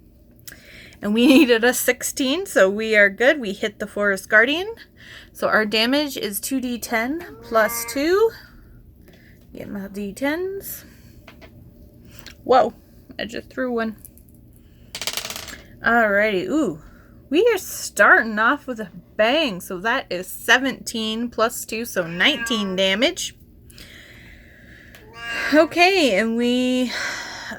And we needed a 16, so we are good. We hit the Forest Guardian. So our damage is 2d10 plus 2. Get my d10s. Whoa, I just threw one. Alrighty, ooh. We are starting off with a bang. So that is 17 plus 2, so 19 damage. Okay, and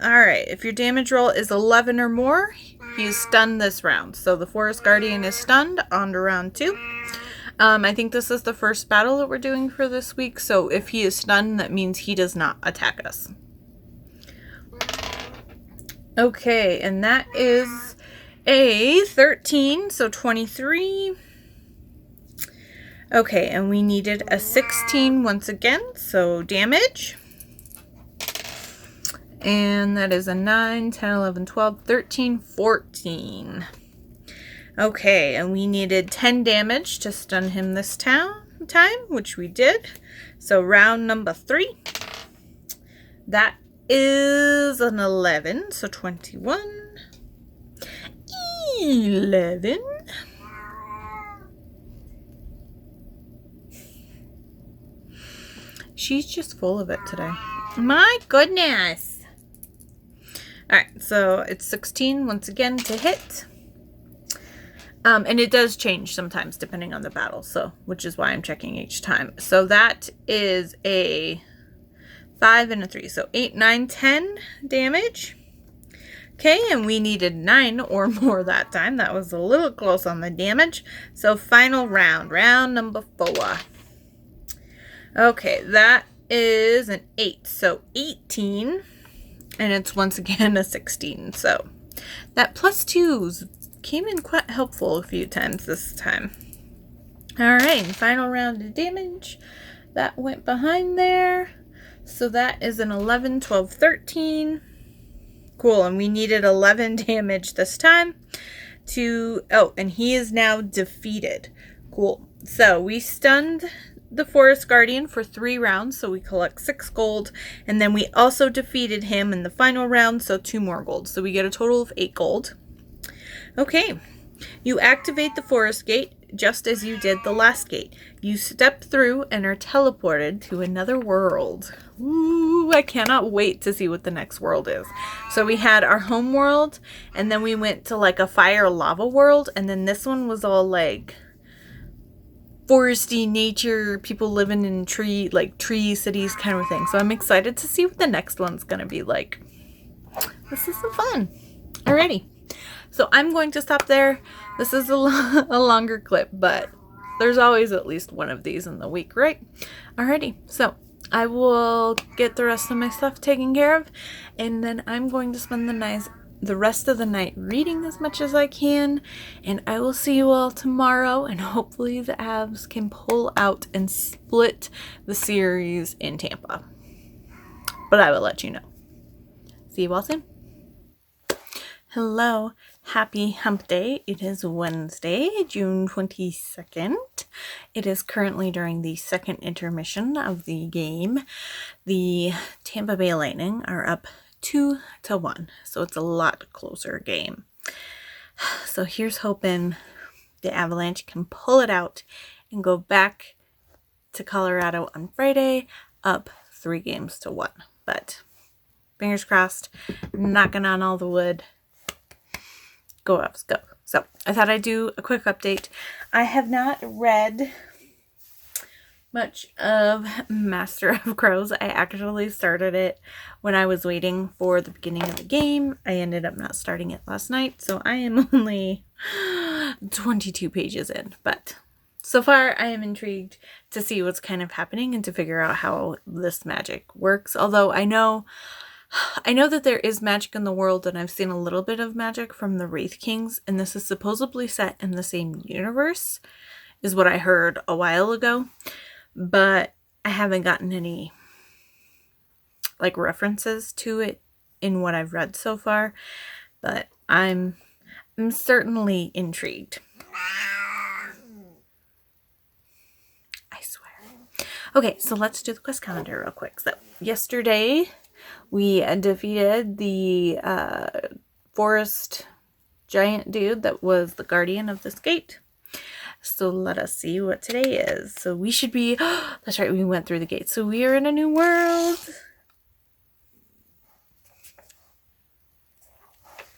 alright, if your damage roll is 11 or more, he's stunned this round. So the Forest Guardian is stunned. On to round 2. I think this is the first battle that we're doing for this week, so if he is stunned, that means he does not attack us. Okay, and that is a 13, so 23. Okay, and we needed a 16 once again, so damage. And that is a 9, 10, 11, 12, 13, 14. Okay, and we needed 10 damage to stun him this time, which we did. So round number 3. That is an 11, so 21. 11. She's just full of it today. My goodness. Alright, so it's 16 once again to hit. And it does change sometimes depending on the battle, so which is why I'm checking each time. So that is a 5 and a 3, so 8, 9, 10 damage. Okay, and we needed 9 or more that time. That was a little close on the damage. So final round, round number 4. Okay, that is an 8, so 18, and it's once again a 16. So that +2s came in quite helpful a few times this time. All right, final round of damage. That went behind there. So that is an 11, 12, 13. Cool, and we needed 11 damage this time to... Oh, and he is now defeated. Cool. So we stunned the Forest Guardian for 3 rounds, so we collect 6 gold. And then we also defeated him in the final round, so 2 more gold. So we get a total of 8 gold. Okay, you activate the forest gate just as you did the last gate. You step through and are teleported to another world. Ooh, I cannot wait to see what the next world is. So we had our home world, and then we went to like a fire lava world, and then this one was all like foresty nature, people living in tree cities kind of thing. So I'm excited to see what the next one's gonna be like. This is so fun. Alrighty. So I'm going to stop there. This is a longer clip, but there's always at least one of these in the week, right? Alrighty, so I will get the rest of my stuff taken care of, and then I'm going to spend the rest of the night reading as much as I can, and I will see you all tomorrow, and hopefully the Aves can pull out and split the series in Tampa. But I will let you know. See you all soon. Hello, happy hump day. It is Wednesday, June 22nd. It is currently during the second intermission of the game. The Tampa Bay Lightning are up 2-1, so it's a lot closer game. So here's hoping the Avalanche can pull it out and go back to Colorado on Friday, up 3-1. But fingers crossed, knocking on all the wood. Go Avs, go. So I thought I'd do a quick update. I have not read much of Master of Crows. I actually started it when I was waiting for the beginning of the game. I ended up not starting it last night, so I am only 22 pages in. But so far, I am intrigued to see what's kind of happening and to figure out how this magic works. Although I know that there is magic in the world, and I've seen a little bit of magic from the Wraith Kings, and this is supposedly set in the same universe, is what I heard a while ago, but I haven't gotten any, like, references to it in what I've read so far, but I'm certainly intrigued. I swear. Okay, so let's do the quest calendar real quick. So, yesterday we defeated the forest giant dude that was the guardian of this gate. So let us see what today is. So we should be... that's right, we went through the gate. So we are in a new world.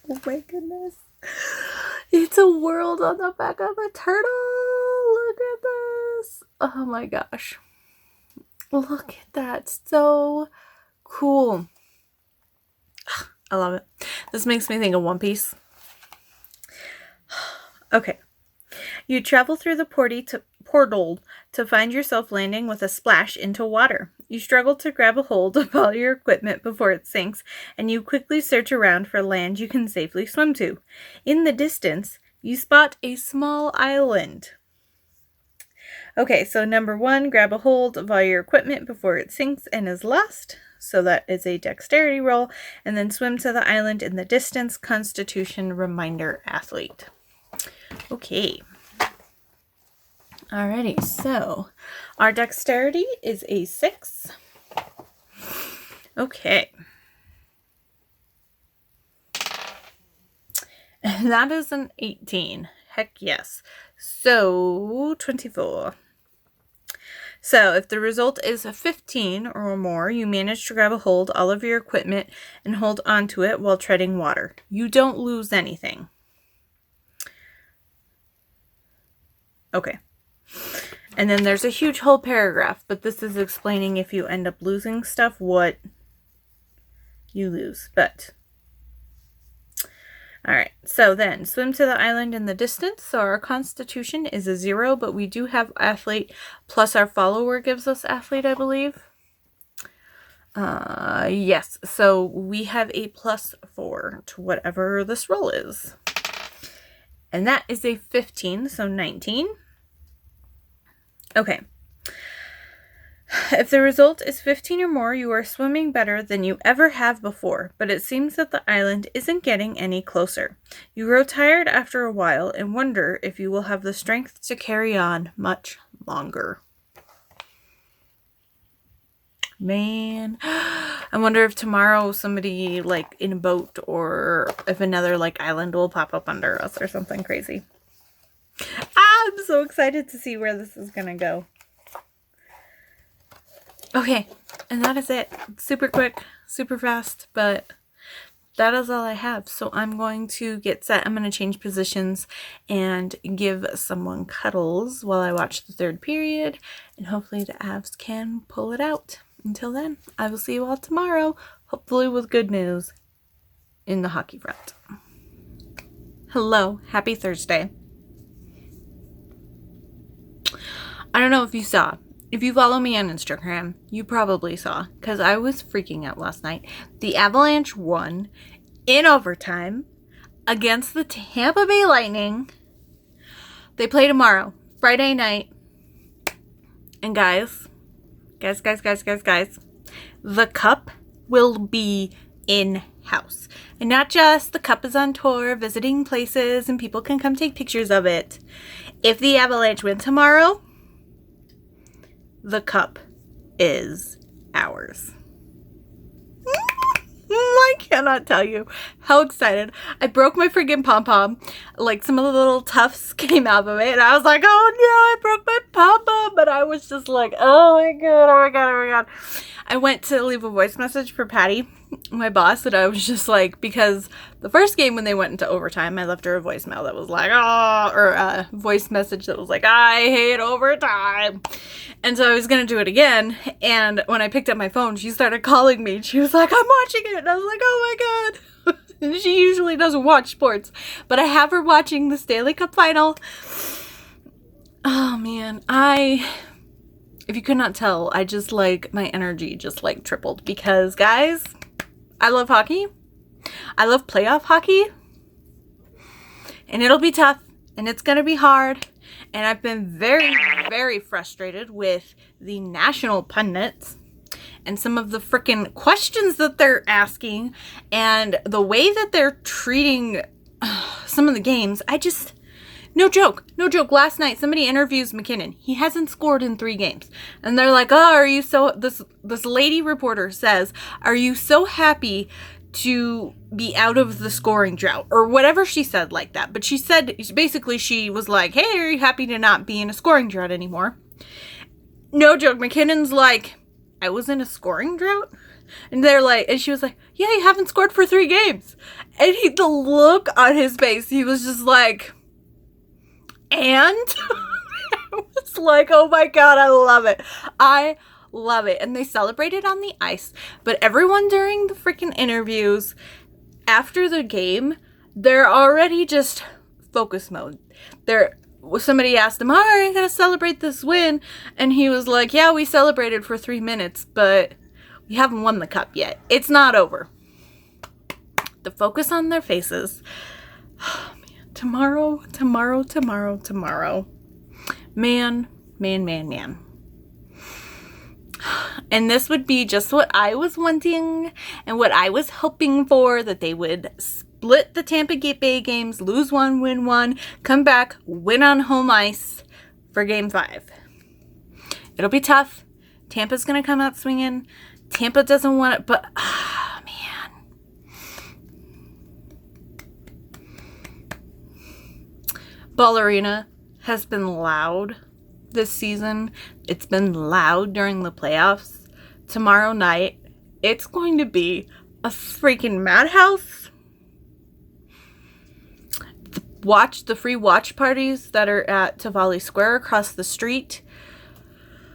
Oh my goodness. It's a world on the back of a turtle. Look at this. Oh my gosh. Look at that. So cool. I love it. This makes me think of One Piece. Okay. You travel through the portal to find yourself landing with a splash into water. You struggle to grab a hold of all your equipment before it sinks, and you quickly search around for land you can safely swim to. In the distance, you spot a small island. Okay, so number 1, grab a hold of all your equipment before it sinks and is lost. So that is a dexterity roll. And then swim to the island in the distance. Constitution reminder athlete. Okay. Alrighty, so our dexterity is a 6. Okay. And that is an 18. Heck yes. So 24. So if the result is a 15 or more, you manage to grab a hold all of your equipment and hold onto it while treading water. You don't lose anything. Okay. And then there's a huge whole paragraph, but this is explaining if you end up losing stuff, what you lose. But, alright, so then, swim to the island in the distance. So our constitution is a 0, but we do have athlete, plus our follower gives us athlete, I believe. Yes, so we have a +4 to whatever this roll is. And that is a 15, so 19. Okay. If the result is 15 or more, you are swimming better than you ever have before, but it seems that the island isn't getting any closer. You grow tired after a while and wonder if you will have the strength to carry on much longer. Man, I wonder if tomorrow somebody, like, in a boat, or if another, like, island will pop up under us or something crazy. I'm so excited to see where this is gonna go. Okay, and that is it. Super quick, super fast, but that is all I have. So I'm going to get set. I'm going to change positions and give someone cuddles while I watch the third period, and hopefully the Avs can pull it out. Until then, I will see you all tomorrow, hopefully with good news in the hockey front. Hello, happy Thursday. I don't know if you saw. If you follow me on Instagram, you probably saw, because I was freaking out last night. The Avalanche won in overtime against the Tampa Bay Lightning. They play tomorrow, Friday night. And guys, the cup will be in-house. And not just the cup is on tour, visiting places, and people can come take pictures of it. If the Avalanche win tomorrow, the cup is ours. I cannot tell you how excited. I broke my freaking pom-pom. Like, some of the little tufts came out of it, and I was like, oh no, I broke my pom-pom. But I was just like, oh my god. I went to leave a voice message for Patty, my boss, and I was just like, because the first game when they went into overtime, I left her a voicemail that was like, oh, or a voice message that was like, I hate overtime. And so I was going to do it again, and when I picked up my phone, she started calling me. She was like, I'm watching it, and I was like, oh my god. And she usually doesn't watch sports, but I have her watching the Stanley Cup final. Oh man, if you could not tell, I just, like, my energy just, like, tripled, because guys, I love hockey. I love playoff hockey, and it'll be tough, and it's gonna be hard. And I've been very, very frustrated with the national pundits and some of the freaking questions that they're asking and the way that they're treating some of the games. No joke. Last night, somebody interviews McKinnon. He hasn't scored in 3 games. And they're like, oh, this lady reporter says, are you so happy to be out of the scoring drought, or whatever she said like that. But she said, basically, she was like, hey, are you happy to not be in a scoring drought anymore? No joke. McKinnon's like, I was in a scoring drought? And they're like, and she was like, yeah, you haven't scored for 3 games. And the look on his face, he was just like, and? I was like, oh my god, I love it. I love it. And they celebrated on the ice, but everyone during the freaking interviews after the game, they're already just focus mode. Somebody asked him, are you gonna celebrate this win? And he was like, yeah, we celebrated for 3 minutes, but we haven't won the cup yet. It's not over. The focus on their faces. Oh man, tomorrow. Man. And this would be just what I was wanting and what I was hoping for, that they would split the Tampa Bay games, lose 1, win 1, come back, win on home ice for Game 5. It'll be tough. Tampa's going to come out swinging. Tampa doesn't want it, but, man. Ball Arena has been loud this season. It's been loud during the playoffs. Tomorrow night, it's going to be a freaking madhouse. watch the free watch parties that are at Tivoli Square across the street,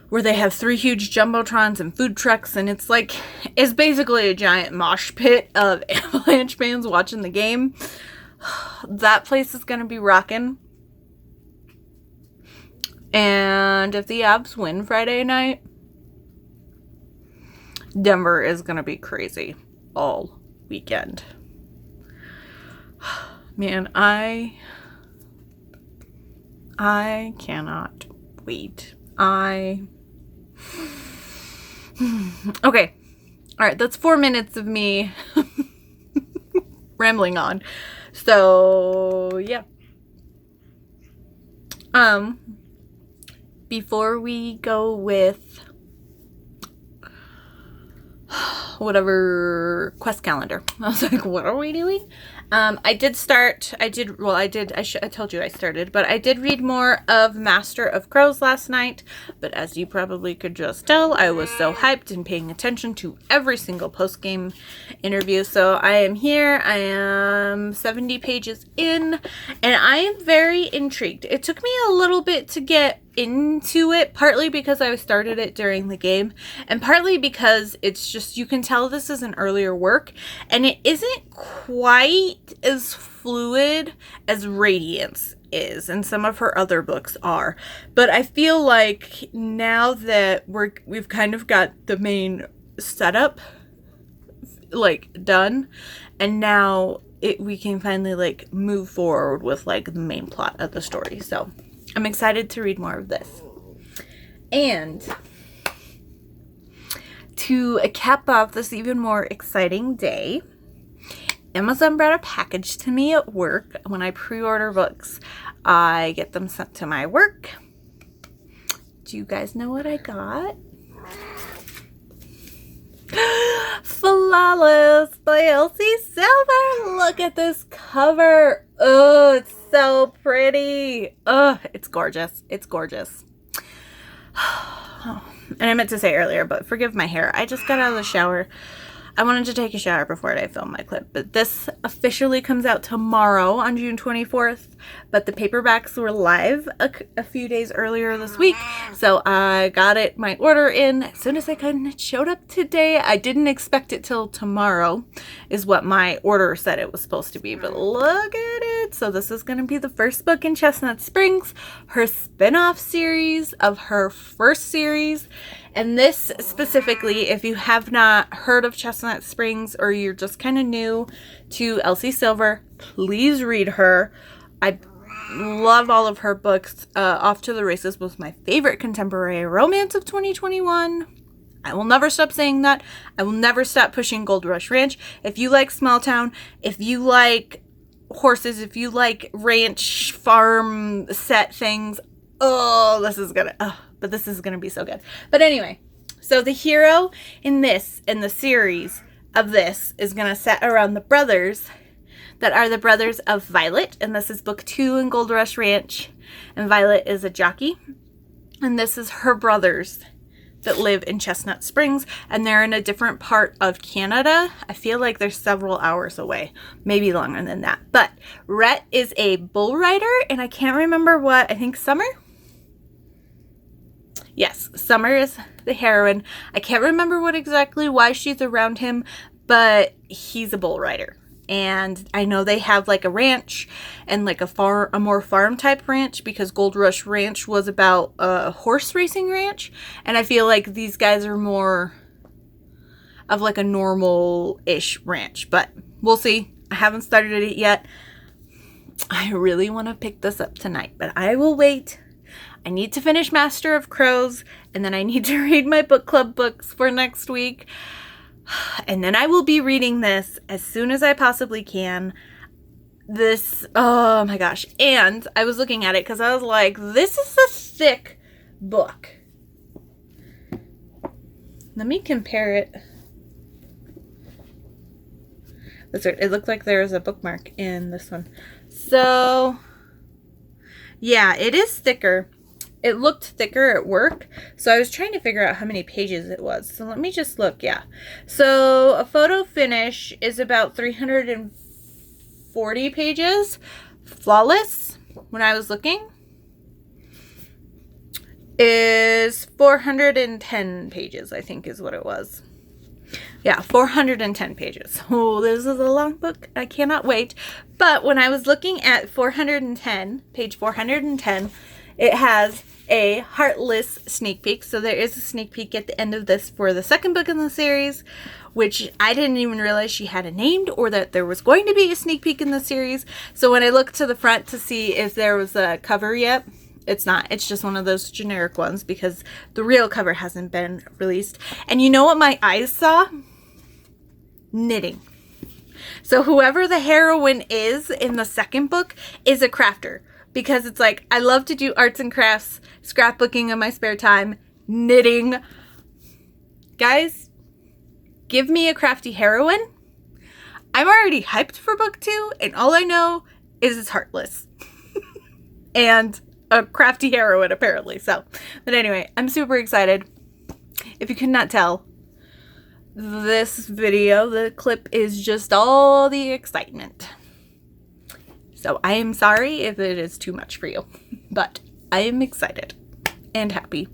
where they have 3 huge jumbotrons and food trucks, and it's basically a giant mosh pit of Avalanche fans watching the game. That place is going to be rocking. And if the Avs win Friday night, Denver is going to be crazy all weekend. Man, I cannot wait. Okay. All right, that's 4 minutes of me rambling on. So, yeah. Before we go with whatever quest calendar, I was like, what are we doing? I told you I started, but I did read more of Master of Crows last night, but as you probably could just tell, I was so hyped and paying attention to every single post-game interview. So I am here, I am 70 pages in, and I am very intrigued. It took me a little bit to get into it, partly because I started it during the game, and partly because it's just, you can tell this is an earlier work, and it isn't quite as fluid as Radiance is, and some of her other books are. But I feel like now that we've kind of got the main setup done, and now we can finally move forward with the main plot of the story. So I'm excited to read more of this. And to cap off this even more exciting day, Amazon brought a package to me at work. When I pre-order books, I get them sent to my work. Do you guys know what I got? Flawless by Elsie Silver. Look at this cover. Oh, it's so pretty. Oh, it's gorgeous. It's gorgeous. And I meant to say earlier, but forgive my hair. I just got out of the shower. I wanted to take a shower before I film my clip, but this officially comes out tomorrow on June 24th, but the paperbacks were live a few days earlier this week, so I got my order in as soon as I could, and it showed up today. I didn't expect it till tomorrow, is what my order said it was supposed to be, but look at it. So this is going to be the first book in Chestnut Springs, her spin-off series of her first series. And this specifically, if you have not heard of Chestnut Springs, or you're just kind of new to Elsie Silver, please read her. I love all of her books. Off to the Races was my favorite contemporary romance of 2021. I will never stop saying that. I will never stop pushing Gold Rush Ranch. If you like small town, if you like horses, if you like ranch farm set things, this is gonna be so good. But anyway, so the hero in the series of this is gonna set around the brothers that are the brothers of Violet, and this is book 2 in Gold Rush Ranch, and Violet is a jockey, and this is her brothers that live in Chestnut Springs, and they're in a different part of Canada. I feel like they're several hours away, maybe longer than that. But Rhett is a bull rider, and I can't remember I think Summer? Yes, Summer is the heroine. I can't remember why she's around him, but he's a bull rider. And I know they have a ranch and a more farm type ranch, because Gold Rush Ranch was about a horse racing ranch. And I feel like these guys are more of a normal-ish ranch, but we'll see. I haven't started it yet. I really want to pick this up tonight, but I will wait. I need to finish Master of Crows, and then I need to read my book club books for next week. And then I will be reading this as soon as I possibly can. Oh my gosh. And I was looking at it because I was like, this is a thick book. Let me compare it. It looked like there was a bookmark in this one. So, yeah, it is thicker. It looked thicker at work, so I was trying to figure out how many pages it was. So let me just look, yeah. So a photo finish is about 340 pages. Flawless, when I was looking, is 410 pages, I think is what it was. Yeah, 410 pages. Oh, this is a long book. I cannot wait. But when I was looking at 410, page 410, it has a Heartless sneak peek. So there is a sneak peek at the end of this for the second book in the series, which I didn't even realize she had a name or that there was going to be a sneak peek in the series. So when I looked to the front to see if there was a cover yet, it's not. It's just one of those generic ones because the real cover hasn't been released. And you know what my eyes saw? Knitting. So whoever the heroine is in the second book is a crafter, because it's like, I love to do arts and crafts, scrapbooking in my spare time, knitting. Guys, give me a crafty heroine. I'm already hyped for book 2, and all I know is it's Heartless. And a crafty heroine, apparently. So, but anyway, I'm super excited. If you could not tell, this video, the clip is just all the excitement. So I am sorry if it is too much for you, but I am excited and happy.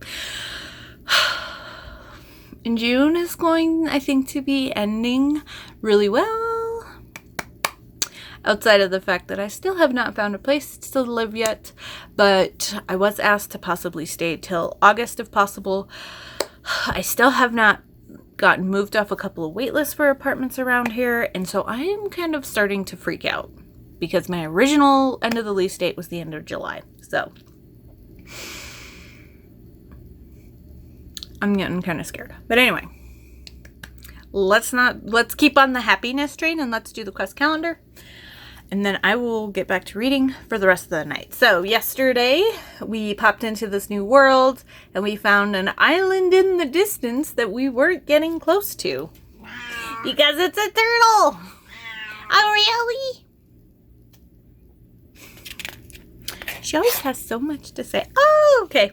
And June is going, I think, to be ending really well. Outside of the fact that I still have not found a place to live yet, but I was asked to possibly stay till August if possible. I still have not gotten moved off a couple of wait lists for apartments around here, and so I am kind of starting to freak out because my original end of the lease date was the end of July. So I'm getting kind of scared. But anyway, let's keep on the happiness train and let's do the quest calendar. And then I will get back to reading for the rest of the night. So yesterday we popped into this new world and we found an island in the distance that we weren't getting close to. Because it's a turtle! Oh, really? She always has so much to say. Oh, okay.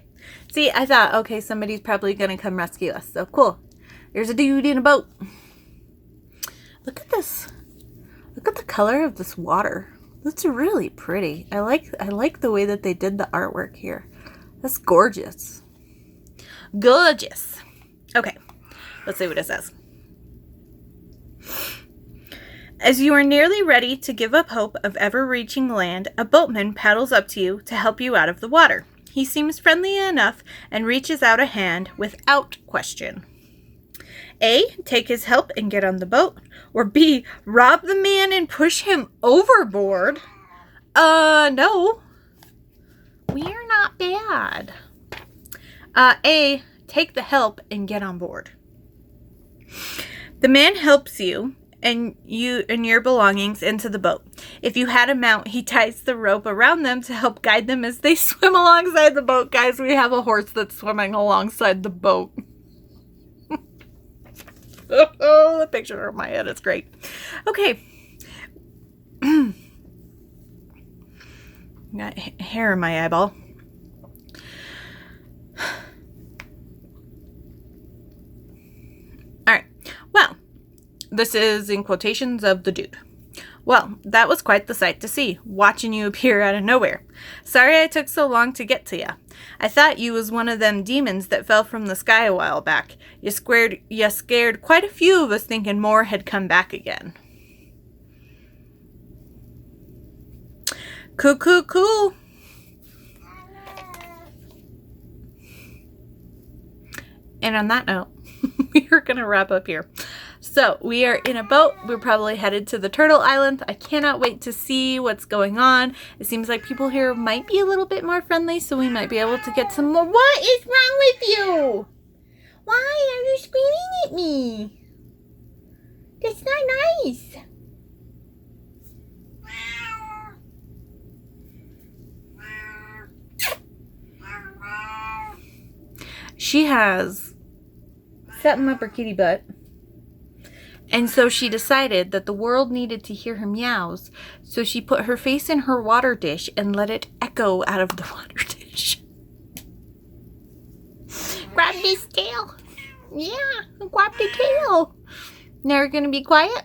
See, I thought, okay, somebody's probably going to come rescue us. So cool. There's a dude in a boat. Look at this. Look at the color of this water. That's really pretty. I like the way that they did the artwork here. That's gorgeous. Gorgeous. Okay, let's see what it says. As you are nearly ready to give up hope of ever reaching land, a boatman paddles up to you to help you out of the water. He seems friendly enough and reaches out a hand without question. A, take his help and get on the boat. Or B, rob the man and push him overboard. No. We're not bad. A, take the help and get on board. The man helps you and your belongings into the boat. If you had a mount, he ties the rope around them to help guide them as they swim alongside the boat. Guys, we have a horse that's swimming alongside the boat. Oh, the picture of my head is great. Okay. Got hair in my eyeball. Alright. Well, this is in quotations of the dude. Well, that was quite the sight to see, watching you appear out of nowhere. Sorry I took so long to get to ya. I thought you was one of them demons that fell from the sky a while back. You scared quite a few of us thinking more had come back again. Cool. And on that note, we are going to wrap up here. So we are in a boat. We're probably headed to the Turtle Island. I cannot wait to see what's going on. It seems like people here might be a little bit more friendly, so we might be able to get some more. What is wrong with you? Why are you screaming at me? That's not nice. She has something up her kitty butt. And so she decided that the world needed to hear her meows, so she put her face in her water dish and let it echo out of the water dish. Grab this tail. Yeah, grab the tail. Now you're going to be quiet?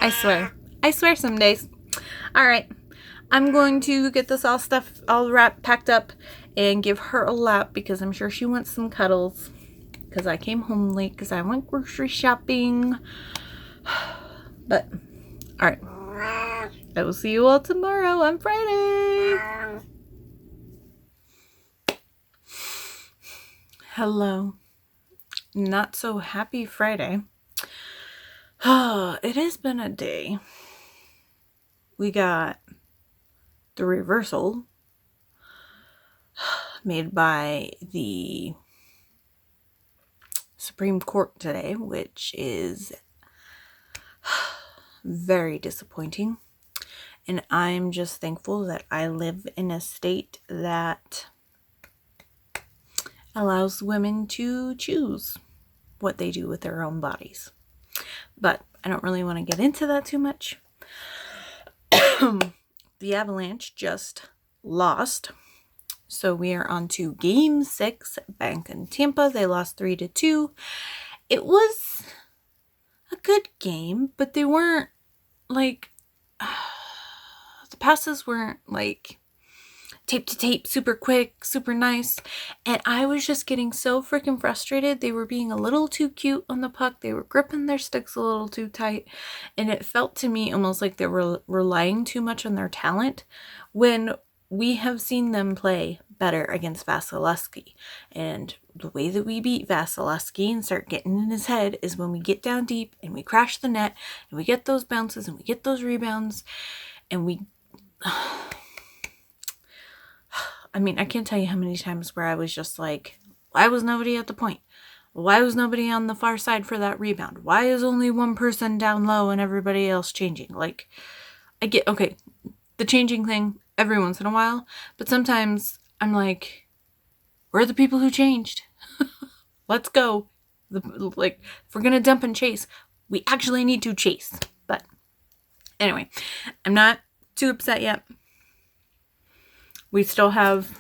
I swear, I swear some days. All right. I'm going to get this all packed up and give her a lap because I'm sure she wants some cuddles because I came home late because I went grocery shopping. But, all right. I will see you all tomorrow on Friday. Hello. Not so happy Friday. It has been a day. We got the reversal made by the Supreme Court today, which is very disappointing. And I'm just thankful that I live in a state that allows women to choose what they do with their own bodies. But I don't really want to get into that too much. The Avalanche just lost. So we are on to Game 6 back in Tampa. They lost 3-2. It was a good game, but they weren't like... the passes weren't like tape to tape, super quick, super nice. And I was just getting so freaking frustrated. They were being a little too cute on the puck. They were gripping their sticks a little too tight. And it felt to me almost like they were relying too much on their talent when we have seen them play better against Vasilevsky. And the way that we beat Vasilevsky and start getting in his head is when we get down deep and we crash the net and we get those bounces and we get those rebounds and we... I mean, I can't tell you how many times where I was just like, why was nobody at the point? Why was nobody on the far side for that rebound? Why is only one person down low and everybody else changing? Like, I get, okay, the changing thing every once in a while, but sometimes I'm like, where are the people who changed? Let's go. Like, if we're going to dump and chase, we actually need to chase. But anyway, I'm not too upset yet. We still have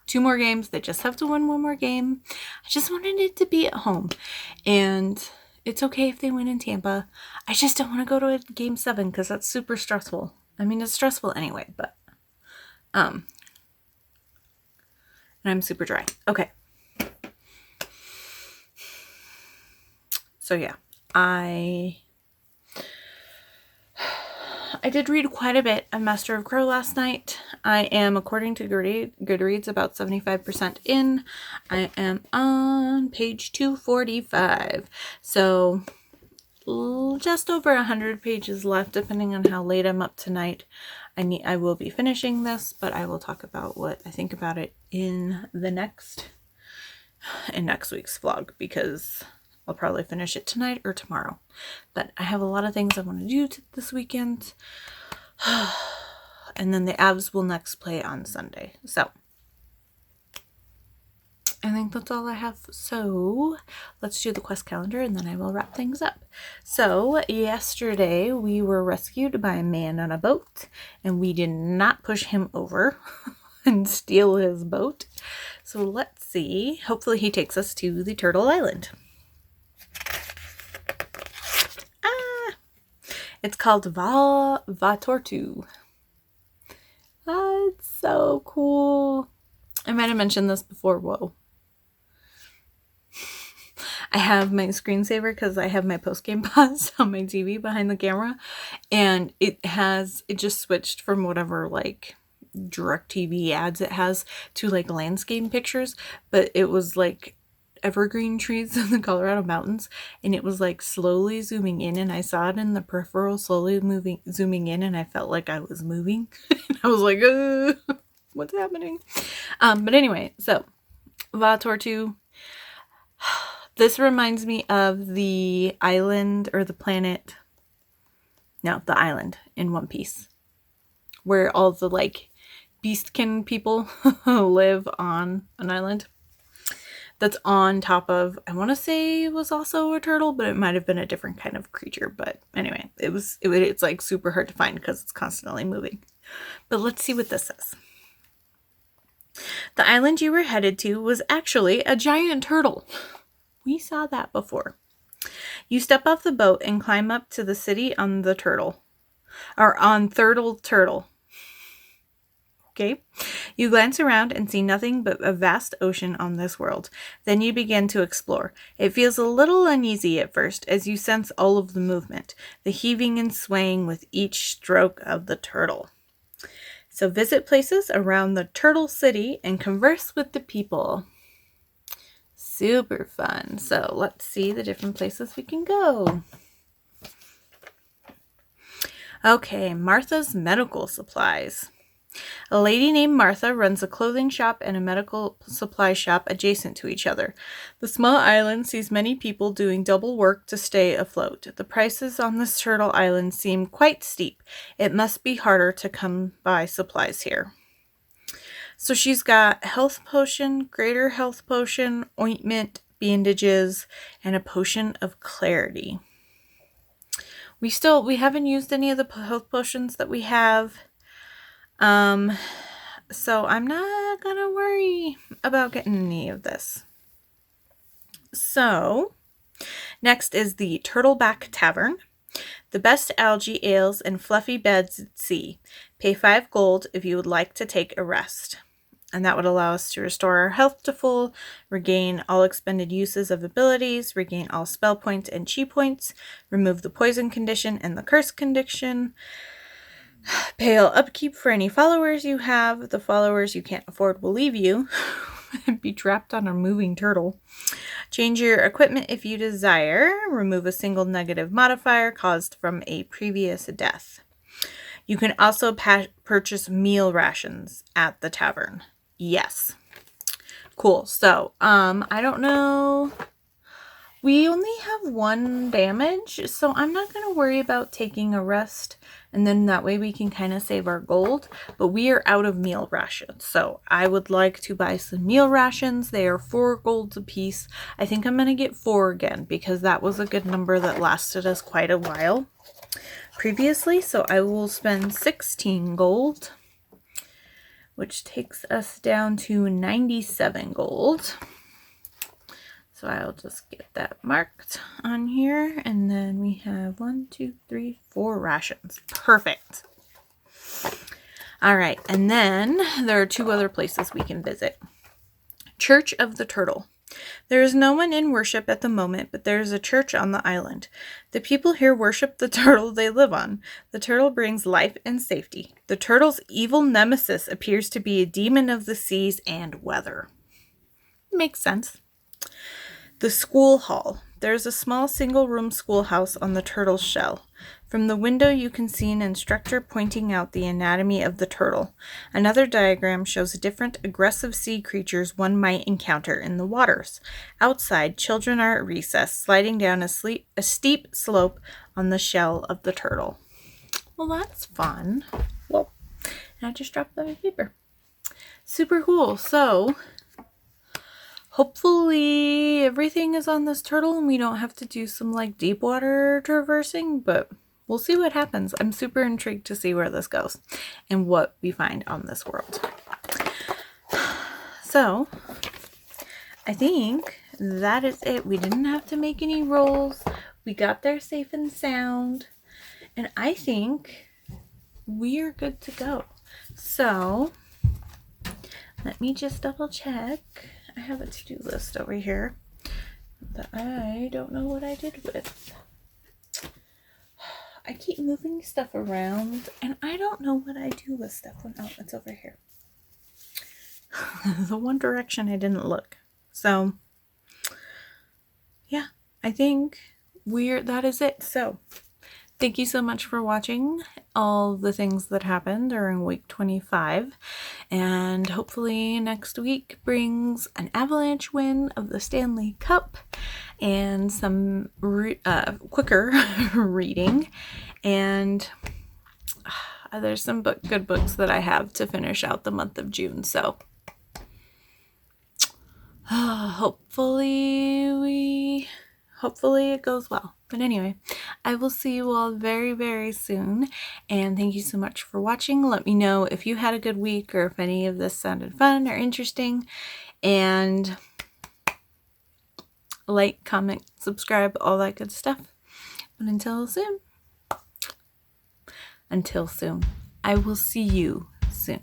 2 more games. They just have to win 1 more game. I just wanted it to be at home. And it's okay if they win in Tampa. I just don't want to go to a game 7 because that's super stressful. I mean, it's stressful anyway, but and I'm super dry. Okay. So yeah, I did read quite a bit of Master of Crow last night. I am, according to Goodreads, about 75% in. I am on page 245. So just over 100 pages left, depending on how late I'm up tonight. I will be finishing this, but I will talk about what I think about it in next week's vlog, because I'll probably finish it tonight or tomorrow. But I have a lot of things I want to do this weekend. And then the Aves will next play on Sunday. So I think that's all I have. So let's do the quest calendar and then I will wrap things up. So yesterday we were rescued by a man on a boat and we did not push him over and steal his boat. So let's see. Hopefully he takes us to the Turtle Island. It's called Vatortu. It's so cool. I might have mentioned this before. Whoa. I have my screensaver because I have my post-game pause on my TV behind the camera. And it just switched from whatever like DirecTV ads it has to like landscape pictures. But it was like evergreen trees in the Colorado mountains, and it was like slowly zooming in, and I saw it in the peripheral slowly zooming in, and I felt like I was moving. And I was like, what's happening? But anyway, so Vatortu. This reminds me of the island or the planet. No, the island in One Piece, where all the like beastkin people live on an island that's on top of, I want to say it was also a turtle, but it might have been a different kind of creature. But anyway, it's like super hard to find because it's constantly moving. But let's see what this says. The island you were headed to was actually a giant turtle. We saw that before. You step off the boat and climb up to the city on the turtle. Turtle. Okay. You glance around and see nothing but a vast ocean on this world. Then you begin to explore. It feels a little uneasy at first as you sense all of the movement, the heaving and swaying with each stroke of the turtle. So visit places around the Turtle City and converse with the people. Super fun. So let's see the different places we can go. Okay, Martha's Medical Supplies. A lady named Martha runs a clothing shop and a medical supply shop adjacent to each other. The small island sees many people doing double work to stay afloat. The prices on this turtle island seem quite steep. It must be harder to come by supplies here. So she's got health potion, greater health potion, ointment, bandages, and a potion of clarity. We haven't used any of the health potions that we have. So I'm not gonna worry about getting any of this. So next is the Turtleback Tavern. The best algae ales and fluffy beds at sea. Pay 5 gold if you would like to take a rest. And that would allow us to restore our health to full, regain all expended uses of abilities, regain all spell points and chi points, remove the poison condition and the curse condition, pay all upkeep for any followers you have. The followers you can't afford will leave you and be trapped on a moving turtle. Change your equipment if you desire. Remove a single negative modifier caused from a previous death. You can also purchase meal rations at the tavern. Yes. Cool. So, I don't know. We only have 1 damage, so I'm not going to worry about taking a rest, and then that way we can kind of save our gold, but we are out of meal rations, so I would like to buy some meal rations. They are 4 golds a piece. I think I'm going to get 4 again, because that was a good number that lasted us quite a while previously, so I will spend 16 gold, which takes us down to 97 gold. So I'll just get that marked on here. And then we have 1, 2, 3, 4 rations. Perfect. All right. And then there are 2 other places we can visit. Church of the Turtle. There is no one in worship at the moment, but there is a church on the island. The people here worship the turtle they live on. The turtle brings life and safety. The turtle's evil nemesis appears to be a demon of the seas and weather. Makes sense. The school hall. There's a small single-room schoolhouse on the turtle's shell. From the window you can see an instructor pointing out the anatomy of the turtle. Another diagram shows different aggressive sea creatures one might encounter in the waters. Outside, children are at recess, sliding down a steep slope on the shell of the turtle. Well, that's fun. Whoa. And I just dropped that in paper. Super cool. So hopefully everything is on this turtle and we don't have to do some like deep water traversing, but we'll see what happens. I'm super intrigued to see where this goes and what we find on this world. So I think that is it. We didn't have to make any rolls. We got there safe and sound. And I think we are good to go. So let me just double check. I have a to-do list over here that I don't know what I did with. I keep moving stuff around and I don't know what I do with stuff when it's over here. The one direction I didn't look. So yeah, I think that is it. So thank you so much for watching all the things that happened during week 25. And hopefully next week brings an avalanche win of the Stanley Cup and some quicker reading. And there's some good books that I have to finish out the month of June. So hopefully it goes well. But anyway, I will see you all very, very soon. And thank you so much for watching. Let me know if you had a good week or if any of this sounded fun or interesting. And like, comment, subscribe, all that good stuff. But until soon, Until soon. I will see you soon.